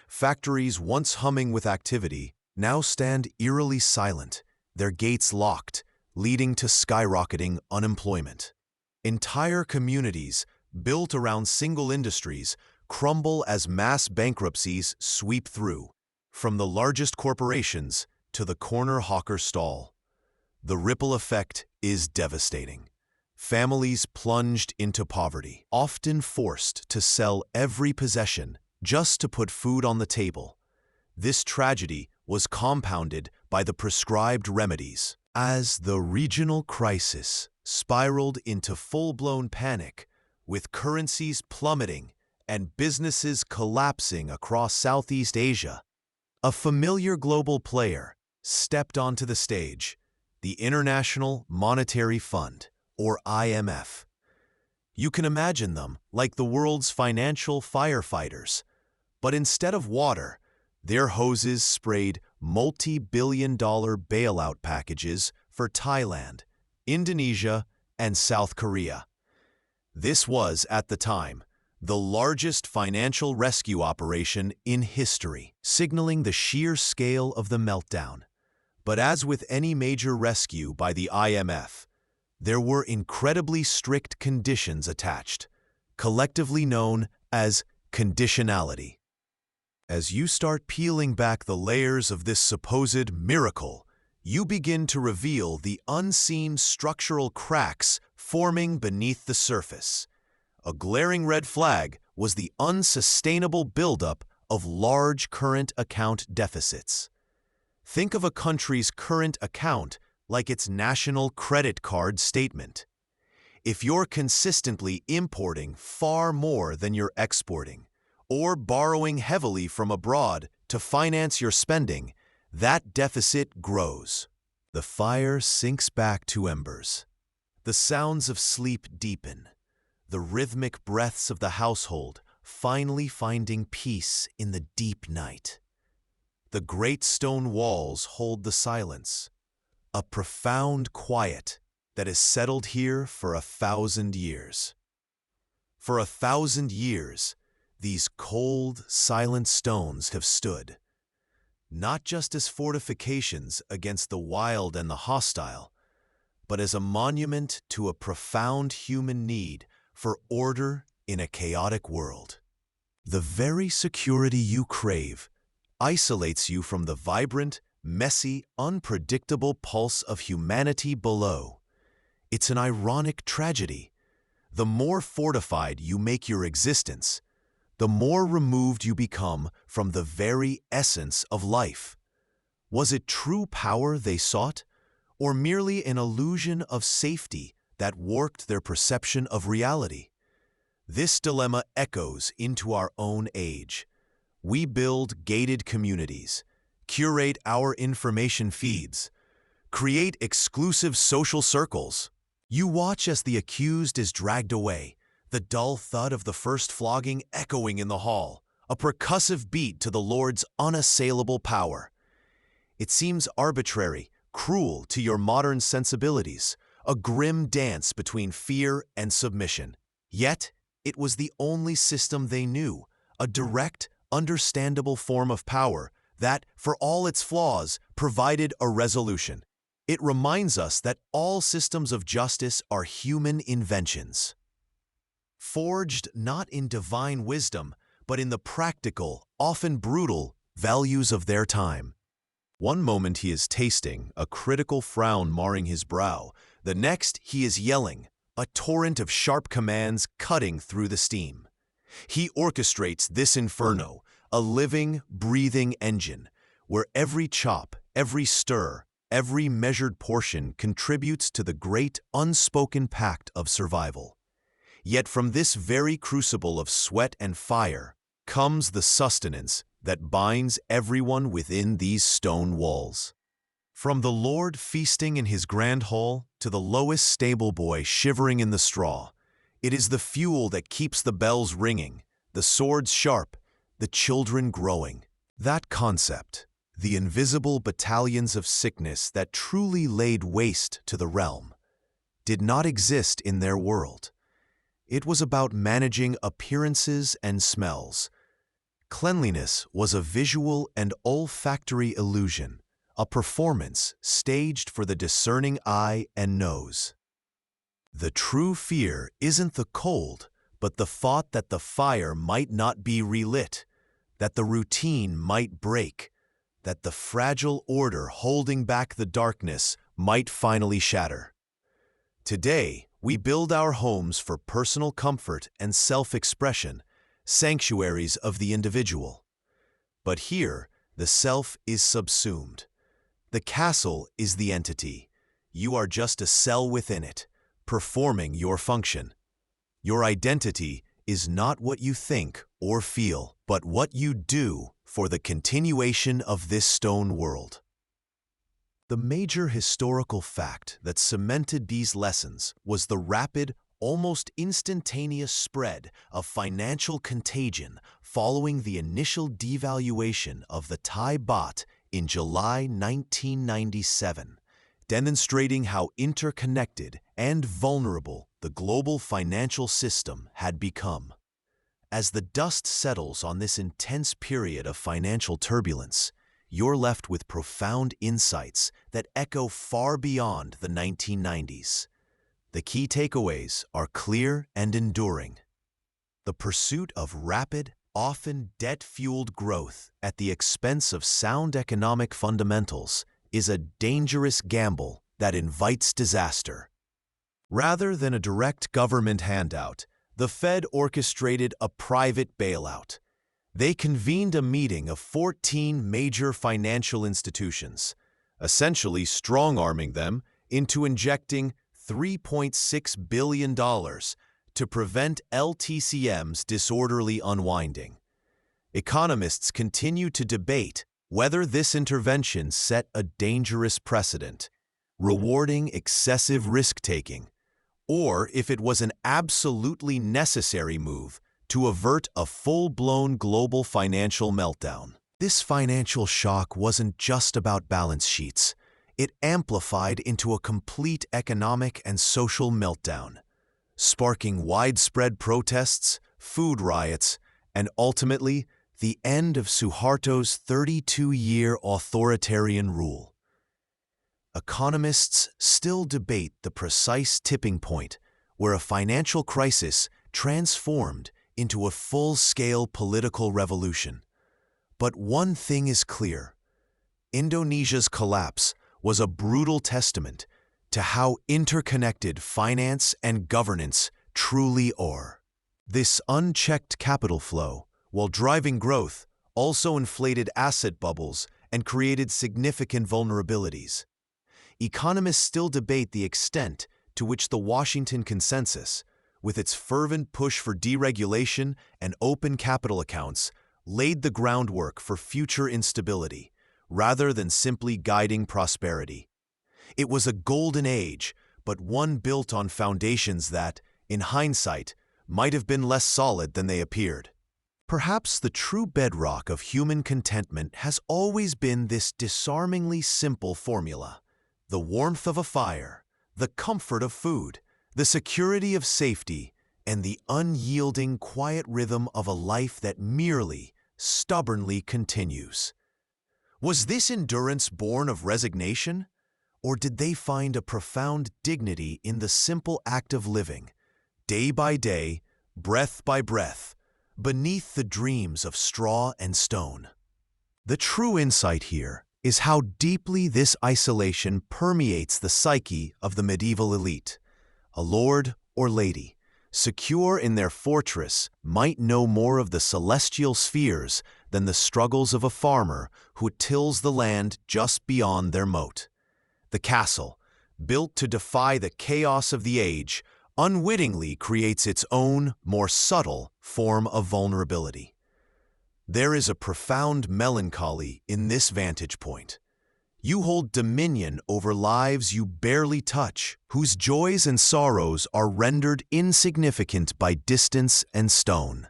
Factories once humming with activity now stand eerily silent, their gates locked, leading to skyrocketing unemployment. Entire communities built around single industries crumble as mass bankruptcies sweep through, from the largest corporations to the corner hawker stall. The ripple effect is devastating. Families plunged into poverty, often forced to sell every possession just to put food on the table. This tragedy was compounded by the prescribed remedies. As the regional crisis spiraled into full-blown panic, with currencies plummeting and businesses collapsing across Southeast Asia. A familiar global player stepped onto the stage, the International Monetary Fund, or IMF. You can imagine them like the world's financial firefighters, but instead of water, their hoses sprayed multi-billion-dollar bailout packages for Thailand, Indonesia, and South Korea. This was, at the time, the largest financial rescue operation in history, signaling the sheer scale of the meltdown. But as with any major rescue by the IMF, there were incredibly strict conditions attached, collectively known as conditionality. As you start peeling back the layers of this supposed miracle, you begin to reveal the unseen structural cracks forming beneath the surface. A glaring red flag was the unsustainable buildup of large current account deficits. Think of a country's current account like its national credit card statement. If you're consistently importing far more than you're exporting, or borrowing heavily from abroad to finance your spending, that deficit grows. The fire sinks back to embers. The sounds of sleep deepen, the rhythmic breaths of the household finally finding peace in the deep night. The great stone walls hold the silence, a profound quiet that has settled here for 1,000 years. For 1,000 years, these cold, silent stones have stood, not just as fortifications against the wild and the hostile, but as a monument to a profound human need for order in a chaotic world. The very security you crave isolates you from the vibrant, messy, unpredictable pulse of humanity below. It's an ironic tragedy. The more fortified you make your existence, the more removed you become from the very essence of life. Was it true power they sought, or merely an illusion of safety that warped their perception of reality? This dilemma echoes into our own age. We build gated communities, curate our information feeds, create exclusive social circles. You watch as the accused is dragged away, the dull thud of the first flogging echoing in the hall, a percussive beat to the Lord's unassailable power. It seems arbitrary, cruel to your modern sensibilities, a grim dance between fear and submission. Yet, it was the only system they knew, a direct, understandable form of power that, for all its flaws, provided a resolution. It reminds us that all systems of justice are human inventions, forged not in divine wisdom, but in the practical, often brutal, values of their time. One moment he is tasting, a critical frown marring his brow. The next he is yelling, a torrent of sharp commands cutting through the steam. He orchestrates this inferno, a living, breathing engine, where every chop, every stir, every measured portion contributes to the great unspoken pact of survival. Yet from this very crucible of sweat and fire comes the sustenance that binds everyone within these stone walls. From the Lord feasting in his grand hall to the lowest stable boy shivering in the straw, it is the fuel that keeps the bells ringing, the swords sharp, the children growing. That concept, the invisible battalions of sickness that truly laid waste to the realm, did not exist in their world. It was about managing appearances and smells. Cleanliness was a visual and olfactory illusion, a performance staged for the discerning eye and nose. The true fear isn't the cold, but the thought that the fire might not be relit, that the routine might break, that the fragile order holding back the darkness might finally shatter. Today, we build our homes for personal comfort and self-expression, sanctuaries of the individual. But here, the self is subsumed. The castle is the entity. You are just a cell within it, performing your function. Your identity is not what you think or feel, but what you do for the continuation of this stone world. The major historical fact that cemented these lessons was the rapid, almost instantaneous spread of financial contagion following the initial devaluation of the Thai baht in July 1997, demonstrating how interconnected and vulnerable the global financial system had become. As the dust settles on this intense period of financial turbulence, you're left with profound insights that echo far beyond the 1990s. The key takeaways are clear and enduring. The pursuit of rapid, often debt-fueled growth at the expense of sound economic fundamentals is a dangerous gamble that invites disaster. Rather than a direct government handout, the Fed orchestrated a private bailout. They convened a meeting of 14 major financial institutions, essentially strong-arming them into injecting $3.6 billion to prevent LTCM's disorderly unwinding. Economists continue to debate whether this intervention set a dangerous precedent, rewarding excessive risk-taking, or if it was an absolutely necessary move to avert a full-blown global financial meltdown. This financial shock wasn't just about balance sheets. It amplified into a complete economic and social meltdown, sparking widespread protests, food riots, and ultimately the end of Suharto's 32-year authoritarian rule. Economists still debate the precise tipping point where a financial crisis transformed into a full-scale political revolution. But one thing is clear: Indonesia's collapse was a brutal testament to how interconnected finance and governance truly are. This unchecked capital flow, while driving growth, also inflated asset bubbles and created significant vulnerabilities. Economists still debate the extent to which the Washington Consensus, with its fervent push for deregulation and open capital accounts, laid the groundwork for future instability, rather than simply guiding prosperity. It was a golden age, but one built on foundations that, in hindsight, might have been less solid than they appeared. Perhaps the true bedrock of human contentment has always been this disarmingly simple formula: the warmth of a fire, the comfort of food, the security of safety, and the unyielding, quiet rhythm of a life that merely, stubbornly continues. Was this endurance born of resignation? Or did they find a profound dignity in the simple act of living, day by day, breath by breath, beneath the dreams of straw and stone? The true insight here is how deeply this isolation permeates the psyche of the medieval elite. A lord or lady, secure in their fortress, might know more of the celestial spheres than the struggles of a farmer who tills the land just beyond their moat. The castle, built to defy the chaos of the age, unwittingly creates its own, more subtle form of vulnerability. There is a profound melancholy in this vantage point. You hold dominion over lives you barely touch, whose joys and sorrows are rendered insignificant by distance and stone.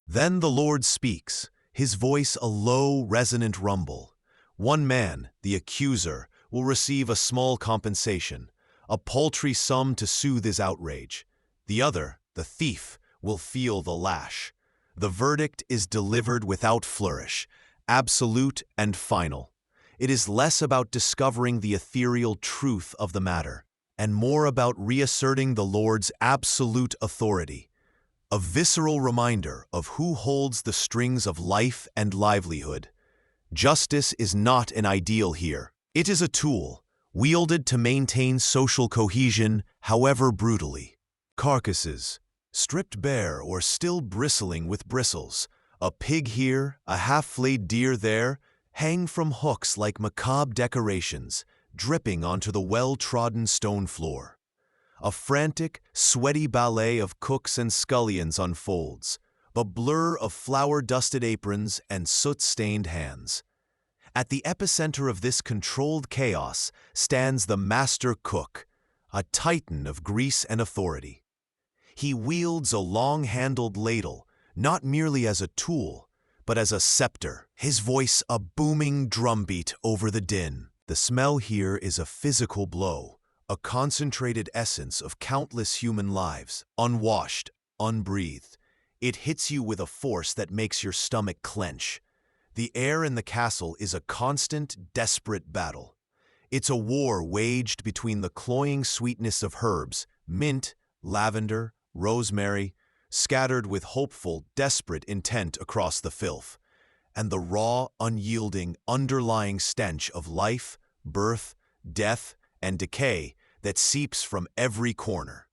Then the Lord speaks, his voice a low, resonant rumble. One man, the accuser, will receive a small compensation, a paltry sum to soothe his outrage. The other, the thief, will feel the lash. The verdict is delivered without flourish, absolute and final. It is less about discovering the ethereal truth of the matter, and more about reasserting the Lord's absolute authority, a visceral reminder of who holds the strings of life and livelihood. Justice is not an ideal here. It is a tool, wielded to maintain social cohesion, however brutally. Carcasses, stripped bare or still bristling with bristles, a pig here, a half-flayed deer there, hang from hooks like macabre decorations, dripping onto the well-trodden stone floor. A frantic, sweaty ballet of cooks and scullions unfolds, a blur of flour-dusted aprons and soot-stained hands. At the epicenter of this controlled chaos stands the master cook, a titan of grease and authority. He wields a long-handled ladle, not merely as a tool, but as a scepter, his voice a booming drumbeat over the din. The smell here is a physical blow, a concentrated essence of countless human lives, unwashed, unbreathed. It hits you with a force that makes your stomach clench. The air in the castle is a constant, desperate battle. It's a war waged between the cloying sweetness of herbs, mint, lavender, rosemary, scattered with hopeful, desperate intent across the filth, and the raw, unyielding, underlying stench of life, birth, death, and decay that seeps from every corner.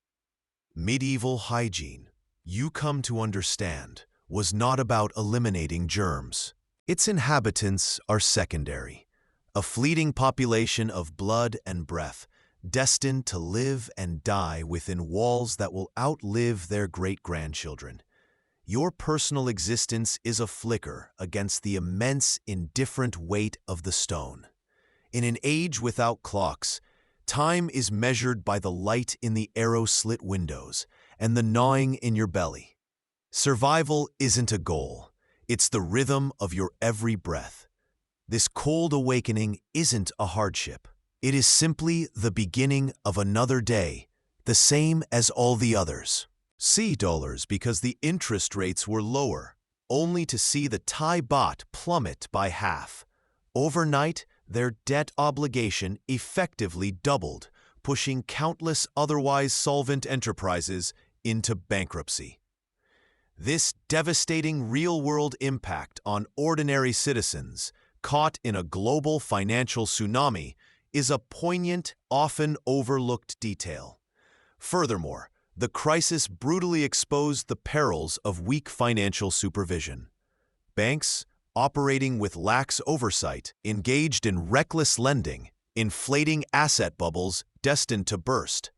Medieval hygiene, you come to understand, was not about eliminating germs. Its inhabitants are secondary, a fleeting population of blood and breath, destined to live and die within walls that will outlive their great-grandchildren. Your personal existence is a flicker against the immense, indifferent weight of the stone. In an age without clocks, time is measured by the light in the arrow-slit windows and the gnawing in your belly. Survival isn't a goal. It's the rhythm of your every breath. This cold awakening isn't a hardship. It is simply the beginning of another day, the same as all the others. $, because the interest rates were lower, only to see the Thai baht plummet by half. Overnight, their debt obligation effectively doubled, pushing countless otherwise solvent enterprises into bankruptcy. This devastating real-world impact on ordinary citizens, caught in a global financial tsunami, is a poignant, often overlooked detail. Furthermore, the crisis brutally exposed the perils of weak financial supervision. Banks, operating with lax oversight, engaged in reckless lending, inflating asset bubbles destined to burst.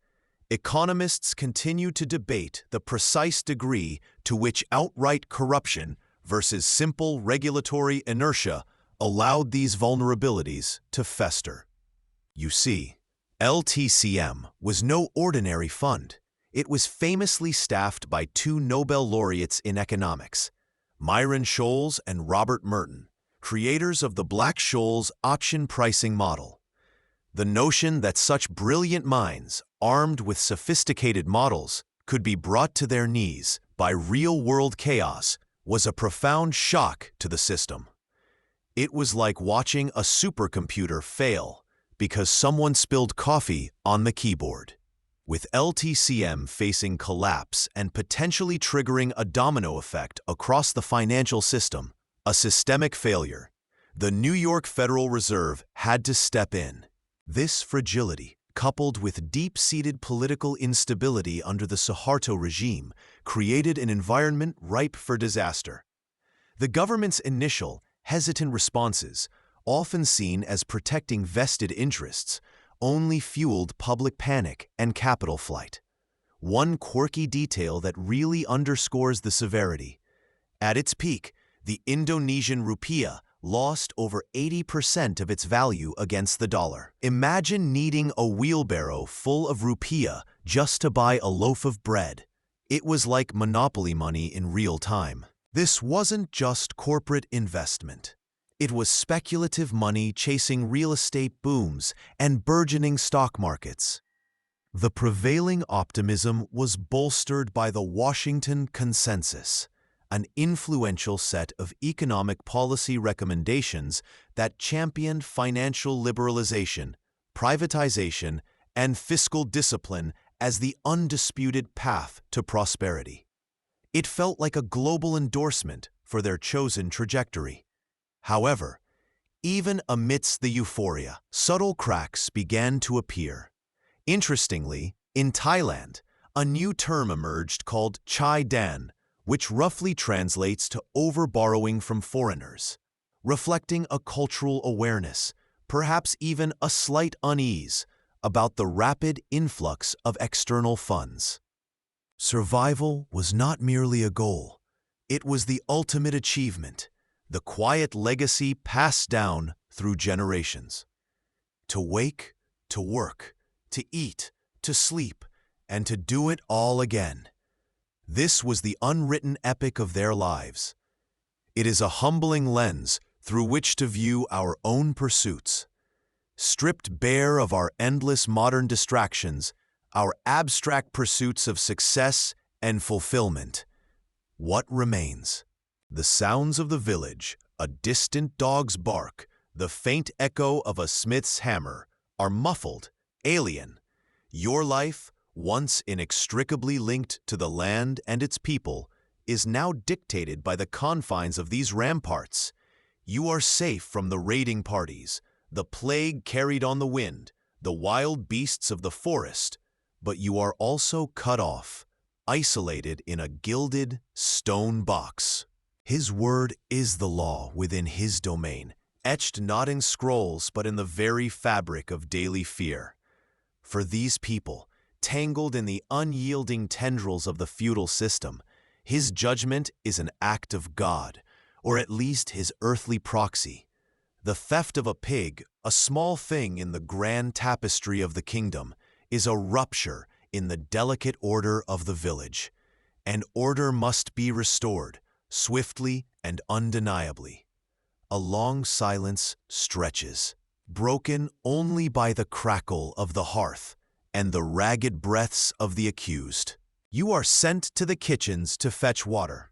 Economists continue to debate the precise degree to which outright corruption versus simple regulatory inertia allowed these vulnerabilities to fester. You see, LTCM was no ordinary fund. It was famously staffed by two Nobel laureates in economics, Myron Scholes and Robert Merton, creators of the Black-Scholes option pricing model. The notion that such brilliant minds, armed with sophisticated models, could be brought to their knees by real-world chaos was a profound shock to the system. It was like watching a supercomputer fail because someone spilled coffee on the keyboard. With LTCM facing collapse and potentially triggering a domino effect across the financial system, a systemic failure, the New York Federal Reserve had to step in. This fragility, coupled with deep-seated political instability under the Suharto regime, created an environment ripe for disaster. The government's initial, hesitant responses, often seen as protecting vested interests, only fueled public panic and capital flight. One quirky detail that really underscores the severity. At its peak, the Indonesian rupiah lost over 80% of its value against the dollar. Imagine needing a wheelbarrow full of rupiah just to buy a loaf of bread. It was like monopoly money in real time. This wasn't just corporate investment. It was speculative money chasing real estate booms and burgeoning stock markets. The prevailing optimism was bolstered by the Washington Consensus, an influential set of economic policy recommendations that championed financial liberalization, privatization, and fiscal discipline as the undisputed path to prosperity. It felt like a global endorsement for their chosen trajectory. However, even amidst the euphoria, subtle cracks began to appear. Interestingly, in Thailand, a new term emerged called chai dan, which roughly translates to overborrowing from foreigners, reflecting a cultural awareness, perhaps even a slight unease, about the rapid influx of external funds. Survival was not merely a goal. It was the ultimate achievement, the quiet legacy passed down through generations. To wake, to work, to eat, to sleep, and to do it all again. This was the unwritten epic of their lives. It is a humbling lens through which to view our own pursuits. Stripped bare of our endless modern distractions, our abstract pursuits of success and fulfillment, what remains? The sounds of the village, a distant dog's bark, the faint echo of a smith's hammer, are muffled, alien. Your life, once inextricably linked to the land and its people, is now dictated by the confines of these ramparts. You are safe from the raiding parties, the plague carried on the wind, the wild beasts of the forest, but you are also cut off, isolated in a gilded stone box. His word is the law within his domain, etched not in scrolls but in the very fabric of daily fear. For these people, tangled in the unyielding tendrils of the feudal system, his judgment is an act of God, or at least his earthly proxy. The theft of a pig, a small thing in the grand tapestry of the kingdom, is a rupture in the delicate order of the village. And order must be restored, swiftly and undeniably. A long silence stretches, broken only by the crackle of the hearth and the ragged breaths of the accused. You are sent to the kitchens to fetch water.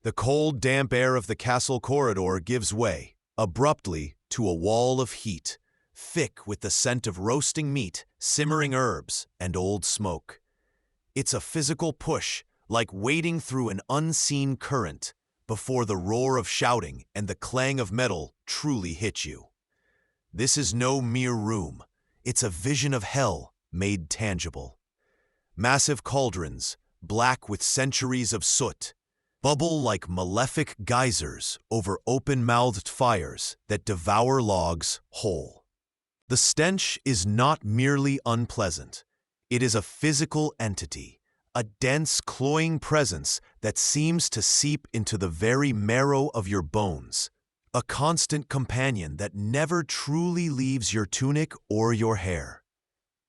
The cold, damp air of the castle corridor gives way, abruptly, to a wall of heat, thick with the scent of roasting meat, simmering herbs, and old smoke. It's a physical push, like wading through an unseen current, before the roar of shouting and the clang of metal truly hit you. This is no mere room. It's a vision of hell made tangible. Massive cauldrons, black with centuries of soot, bubble like malefic geysers over open-mouthed fires that devour logs whole. The stench is not merely unpleasant. It is a physical entity, a dense, cloying presence that seems to seep into the very marrow of your bones, a constant companion that never truly leaves your tunic or your hair.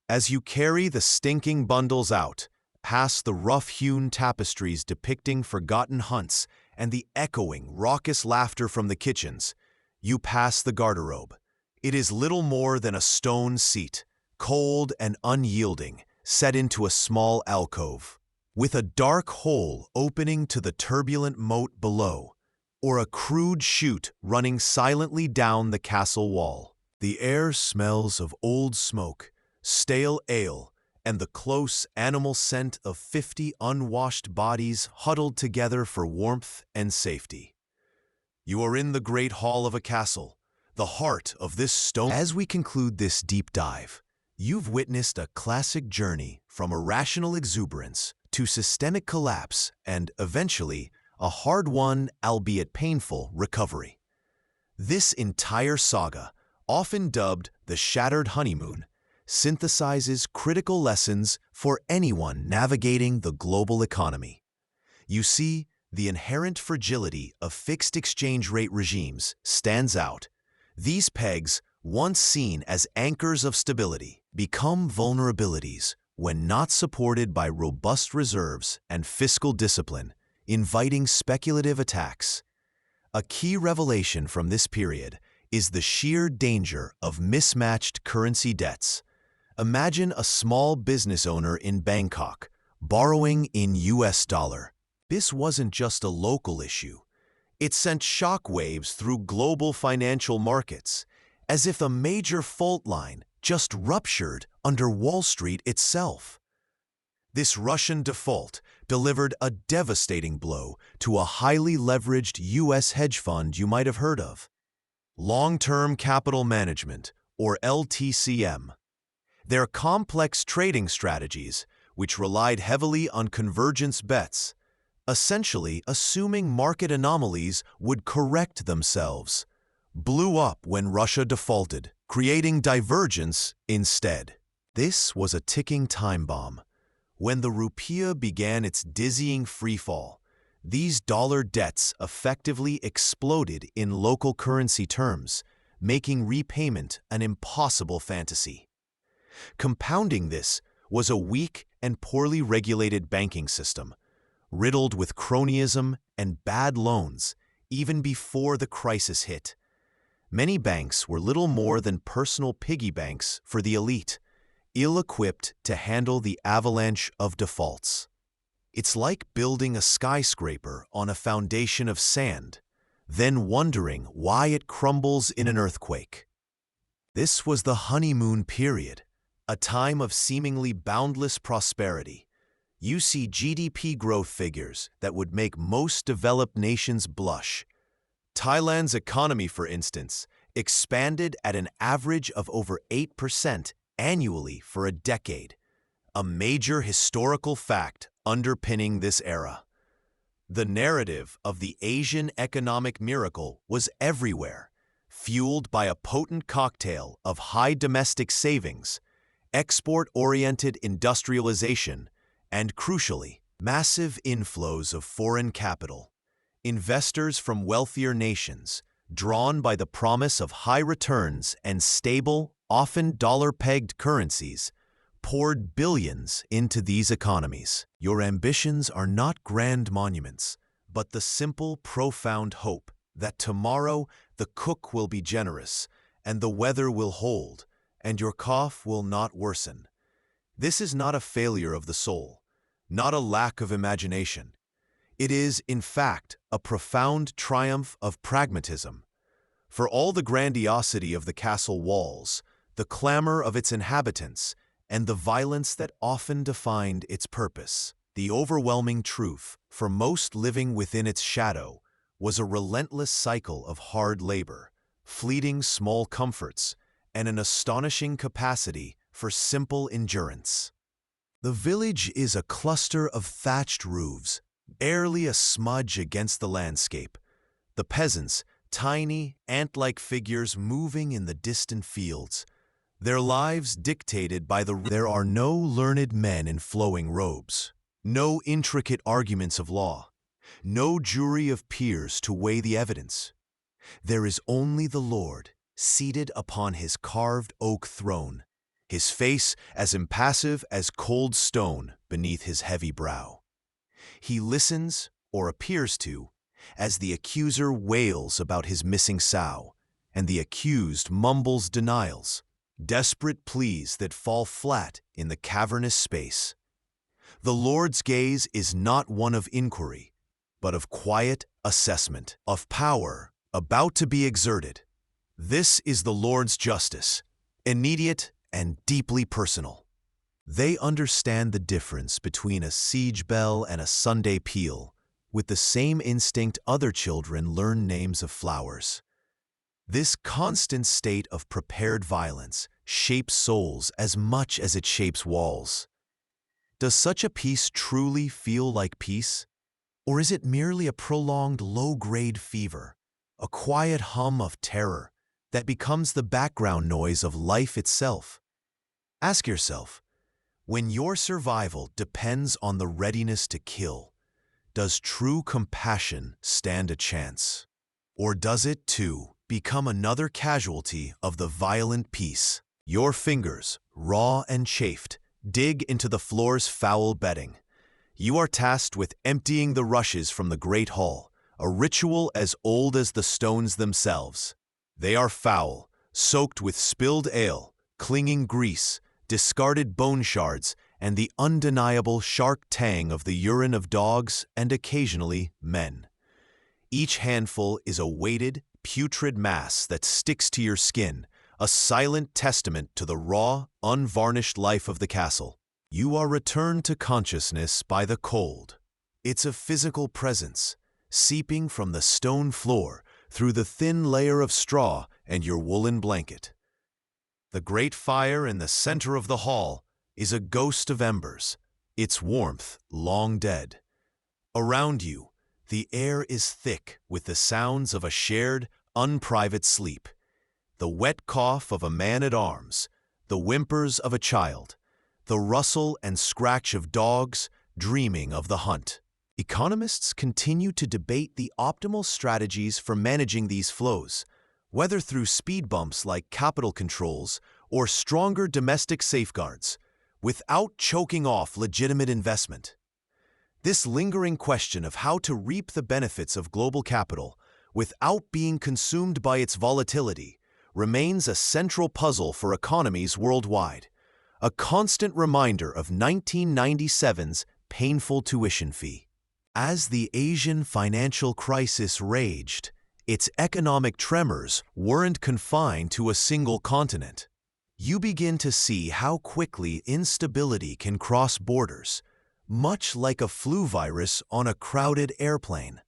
As you carry the stinking bundles out, past the rough-hewn tapestries depicting forgotten hunts and the echoing, raucous laughter from the kitchens, you pass the garderobe. It is little more than a stone seat, cold and unyielding, set into a small alcove, with a dark hole opening to the turbulent moat below, or a crude chute running silently down the castle wall. The air smells of old smoke, stale ale, and the close animal scent of 50 unwashed bodies huddled together for warmth and safety. You are in the great hall of a castle, the heart of this stone. As we conclude this deep dive, you've witnessed a classic journey from irrational exuberance to systemic collapse and, eventually, a hard-won, albeit painful, recovery. This entire saga, often dubbed the Shattered Honeymoon, synthesizes critical lessons for anyone navigating the global economy. You see, the inherent fragility of fixed exchange rate regimes stands out. These pegs, once seen as anchors of stability, become vulnerabilities when not supported by robust reserves and fiscal discipline, inviting speculative attacks. A key revelation from this period is the sheer danger of mismatched currency debts. Imagine a small business owner in Bangkok borrowing in US dollar. This wasn't just a local issue. It sent shockwaves through global financial markets, as if a major fault line just ruptured under Wall Street itself. This Russian default delivered a devastating blow to a highly leveraged US hedge fund you might have heard of, Long-Term Capital Management, or LTCM. Their complex trading strategies, which relied heavily on convergence bets, essentially assuming market anomalies would correct themselves, blew up when Russia defaulted, creating divergence instead. This was a ticking time bomb. When the rupiah began its dizzying freefall, these dollar debts effectively exploded in local currency terms, making repayment an impossible fantasy. Compounding this was a weak and poorly regulated banking system, riddled with cronyism and bad loans even before the crisis hit. Many banks were little more than personal piggy banks for the elite, ill-equipped to handle the avalanche of defaults. It's like building a skyscraper on a foundation of sand, then wondering why it crumbles in an earthquake. This was the honeymoon period, a time of seemingly boundless prosperity. You see GDP growth figures that would make most developed nations blush. Thailand's economy, for instance, expanded at an average of over 8% annually for a decade, a major historical fact underpinning this era. The narrative of the Asian economic miracle was everywhere, fueled by a potent cocktail of high domestic savings, export-oriented industrialization, and, crucially, massive inflows of foreign capital. Investors from wealthier nations, drawn by the promise of high returns and stable, often dollar-pegged currencies, poured billions into these economies. Your ambitions are not grand monuments, but the simple, profound hope that tomorrow the cook will be generous, and the weather will hold, and your cough will not worsen. This is not a failure of the soul, not a lack of imagination. It is, in fact, a profound triumph of pragmatism. For all the grandiosity of the castle walls, the clamor of its inhabitants, and the violence that often defined its purpose, the overwhelming truth, for most living within its shadow, was a relentless cycle of hard labor, fleeting small comforts, and an astonishing capacity for simple endurance. The village is a cluster of thatched roofs, barely a smudge against the landscape. The peasants, tiny, ant-like figures moving in the distant fields, their lives dictated by There are no learned men in flowing robes, no intricate arguments of law, no jury of peers to weigh the evidence. There is only the Lord, seated upon his carved oak throne, his face as impassive as cold stone beneath his heavy brow. He listens, or appears to, as the accuser wails about his missing sow, and the accused mumbles denials, desperate pleas that fall flat in the cavernous space. The Lord's gaze is not one of inquiry, but of quiet assessment, of power about to be exerted. This is the Lord's justice, immediate and deeply personal. They understand the difference between a siege bell and a Sunday peal, with the same instinct other children learn names of flowers. This constant state of prepared violence shapes souls as much as it shapes walls. Does such a peace truly feel like peace? Or is it merely a prolonged low-grade fever, a quiet hum of terror that becomes the background noise of life itself? Ask yourself, when your survival depends on the readiness to kill, does true compassion stand a chance? Or does it, too, become another casualty of the violent peace? Your fingers, raw and chafed, dig into the floor's foul bedding. You are tasked with emptying the rushes from the great hall, a ritual as old as the stones themselves. They are foul, soaked with spilled ale, clinging grease, discarded bone shards, and the undeniable sharp tang of the urine of dogs and occasionally men. Each handful is a weighted, putrid mass that sticks to your skin, a silent testament to the raw, unvarnished life of the castle. You are returned to consciousness by the cold. It's a physical presence, seeping from the stone floor through the thin layer of straw and your woolen blanket. The great fire in the center of the hall is a ghost of embers, its warmth long dead. Around you, the air is thick with the sounds of a shared, unprivate sleep. The wet cough of a man-at-arms, the whimpers of a child, the rustle and scratch of dogs dreaming of the hunt. Economists continue to debate the optimal strategies for managing these flows, whether through speed bumps like capital controls or stronger domestic safeguards, without choking off legitimate investment. This lingering question of how to reap the benefits of global capital without being consumed by its volatility remains a central puzzle for economies worldwide, a constant reminder of 1997's painful tuition fee. As the Asian financial crisis raged, its economic tremors weren't confined to a single continent. You begin to see how quickly instability can cross borders, much like a flu virus on a crowded airplane.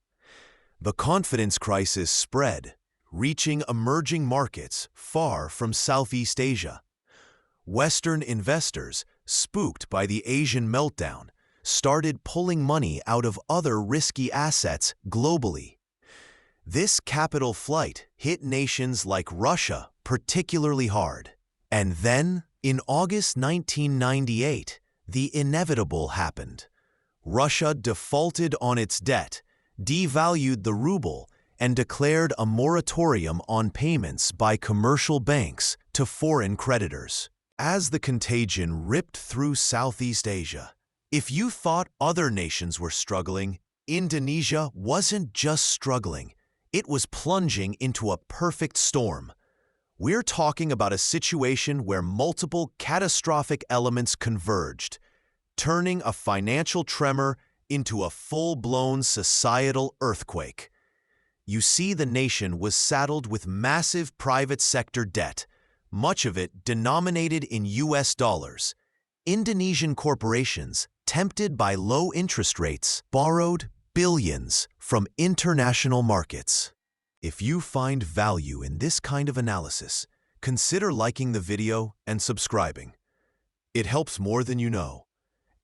The confidence crisis spread, reaching emerging markets far from Southeast Asia. Western investors, spooked by the Asian meltdown, started pulling money out of other risky assets globally. This capital flight hit nations like Russia particularly hard. And then, in August 1998, the inevitable happened. Russia defaulted on its debt, devalued the ruble, and declared a moratorium on payments by commercial banks to foreign creditors. As the contagion ripped through Southeast Asia, if you thought other nations were struggling, Indonesia wasn't just struggling, it was plunging into a perfect storm. We're talking about a situation where multiple catastrophic elements converged, turning a financial tremor into a full-blown societal earthquake. You see, the nation was saddled with massive private sector debt, much of it denominated in US dollars. Indonesian corporations, tempted by low interest rates, borrowed billions from international markets. If you find value in this kind of analysis, consider liking the video and subscribing. It helps more than you know.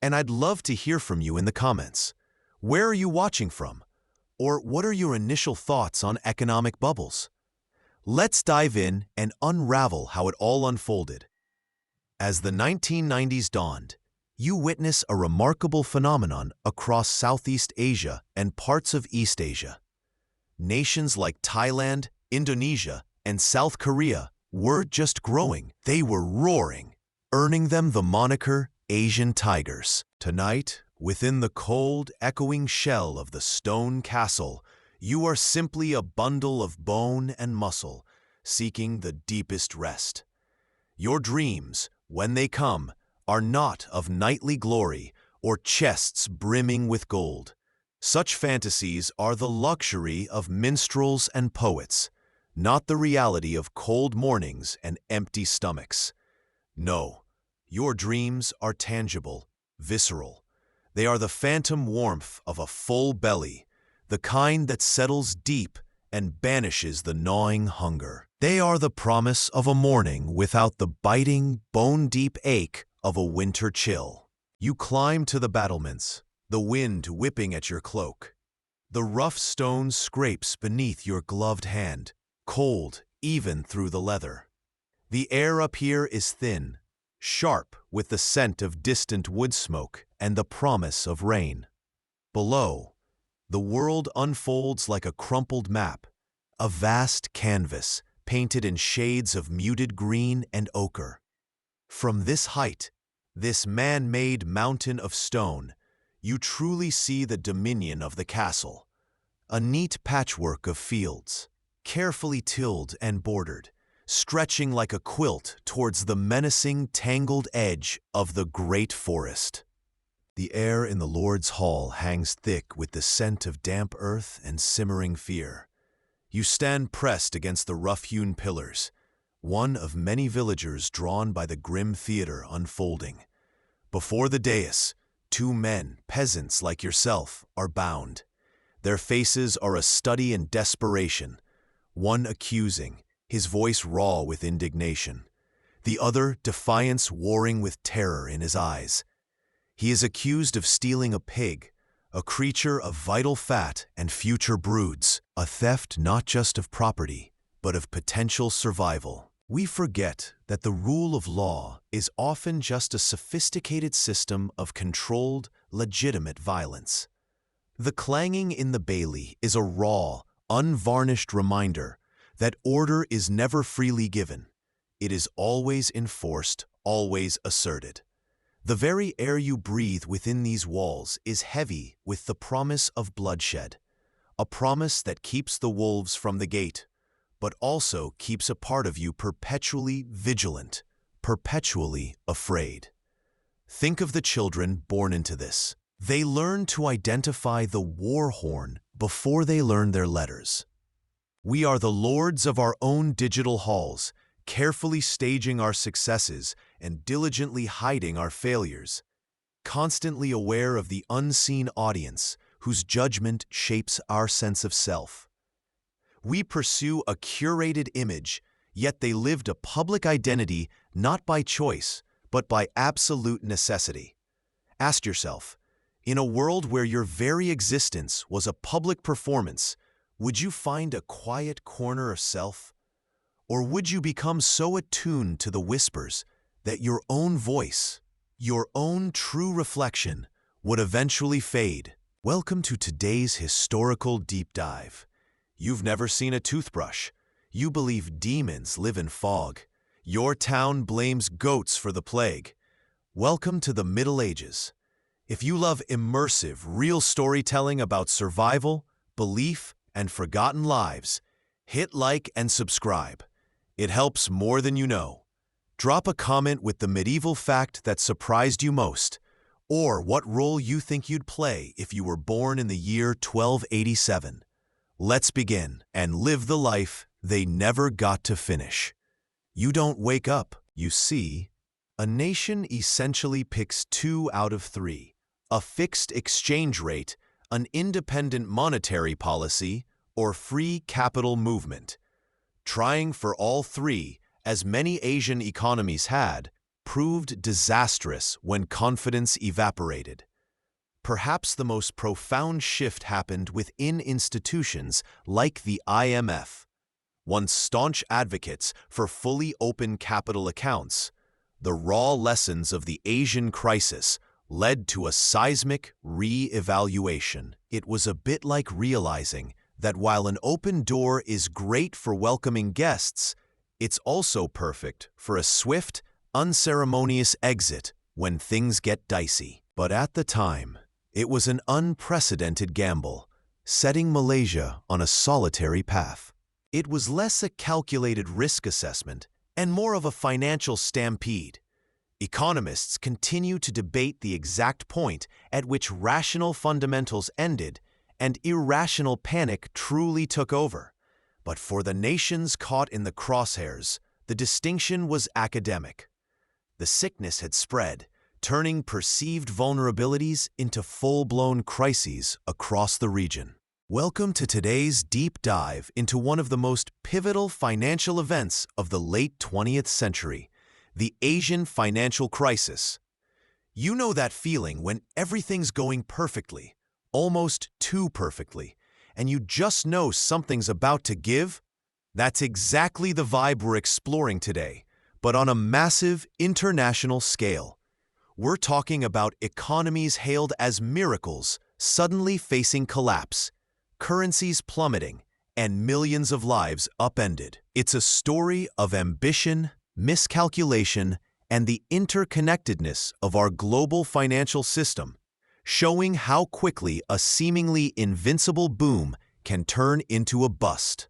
And I'd love to hear from you in the comments. Where are you watching from? Or what are your initial thoughts on economic bubbles? Let's dive in and unravel how it all unfolded. As the 1990s dawned, you witness a remarkable phenomenon across Southeast Asia and parts of East Asia. Nations like Thailand, Indonesia, and South Korea weren't just growing, they were roaring, earning them the moniker Asian Tigers. Tonight, within the cold, echoing shell of the stone castle, you are simply a bundle of bone and muscle, seeking the deepest rest. Your dreams, when they come, are not of knightly glory or chests brimming with gold. Such fantasies are the luxury of minstrels and poets, not the reality of cold mornings and empty stomachs. No, your dreams are tangible, visceral. They are the phantom warmth of a full belly, the kind that settles deep and banishes the gnawing hunger. They are the promise of a morning without the biting, bone-deep ache of a winter chill. You climb to the battlements, the wind whipping at your cloak. The rough stone scrapes beneath your gloved hand, cold even through the leather. The air up here is thin, sharp with the scent of distant wood smoke and the promise of rain. Below, the world unfolds like a crumpled map, a vast canvas painted in shades of muted green and ochre. From this height, this man-made mountain of stone, you truly see the dominion of the castle, a neat patchwork of fields, carefully tilled and bordered, stretching like a quilt towards the menacing, tangled edge of the great forest. The air in the Lord's Hall hangs thick with the scent of damp earth and simmering fear. You stand pressed against the rough-hewn pillars, one of many villagers drawn by the grim theater unfolding. Before the dais, two men, peasants like yourself, are bound. Their faces are a study in desperation, one accusing, his voice raw with indignation, the other defiance warring with terror in his eyes. He is accused of stealing a pig, a creature of vital fat and future broods, a theft not just of property, but of potential survival. We forget that the rule of law is often just a sophisticated system of controlled, legitimate violence. The clanging in the bailey is a raw, unvarnished reminder that order is never freely given. It is always enforced, always asserted. The very air you breathe within these walls is heavy with the promise of bloodshed, a promise that keeps the wolves from the gate, but also keeps a part of you perpetually vigilant, perpetually afraid. Think of the children born into this. They learn to identify the war horn before they learn their letters. We are the lords of our own digital halls, carefully staging our successes and diligently hiding our failures, constantly aware of the unseen audience whose judgment shapes our sense of self. We pursue a curated image, yet they lived a public identity not by choice, but by absolute necessity. Ask yourself, in a world where your very existence was a public performance, would you find a quiet corner of self? Or would you become so attuned to the whispers that your own voice, your own true reflection, would eventually fade? Welcome to today's historical deep dive. You've never seen a toothbrush. You believe demons live in fog. Your town blames goats for the plague. Welcome to the Middle Ages. If you love immersive, real storytelling about survival, belief, and forgotten lives, hit like and subscribe. It helps more than you know. Drop a comment with the medieval fact that surprised you most, or what role you think you'd play if you were born in the year 1287. Let's begin and live the life they never got to finish. You don't wake up, you see. A nation essentially picks 2 out of 3, a fixed exchange rate, an independent monetary policy, or free capital movement. Trying for all 3, as many Asian economies had, proved disastrous when confidence evaporated. Perhaps the most profound shift happened within institutions like the IMF. Once staunch advocates for fully open capital accounts, the raw lessons of the Asian crisis led to a seismic re-evaluation. It was a bit like realizing that while an open door is great for welcoming guests, it's also perfect for a swift, unceremonious exit when things get dicey. But at the time, it was an unprecedented gamble, setting Malaysia on a solitary path. It was less a calculated risk assessment and more of a financial stampede. Economists continue to debate the exact point at which rational fundamentals ended and irrational panic truly took over. But for the nations caught in the crosshairs, the distinction was academic. The sickness had spread, turning perceived vulnerabilities into full-blown crises across the region. Welcome to today's deep dive into one of the most pivotal financial events of the late 20th century, the Asian financial crisis. You know that feeling when everything's going perfectly, almost too perfectly, and you just know something's about to give? That's exactly the vibe we're exploring today, but on a massive international scale. We're talking about economies hailed as miracles suddenly facing collapse, currencies plummeting, and millions of lives upended. It's a story of ambition, miscalculation, and the interconnectedness of our global financial system, showing how quickly a seemingly invincible boom can turn into a bust.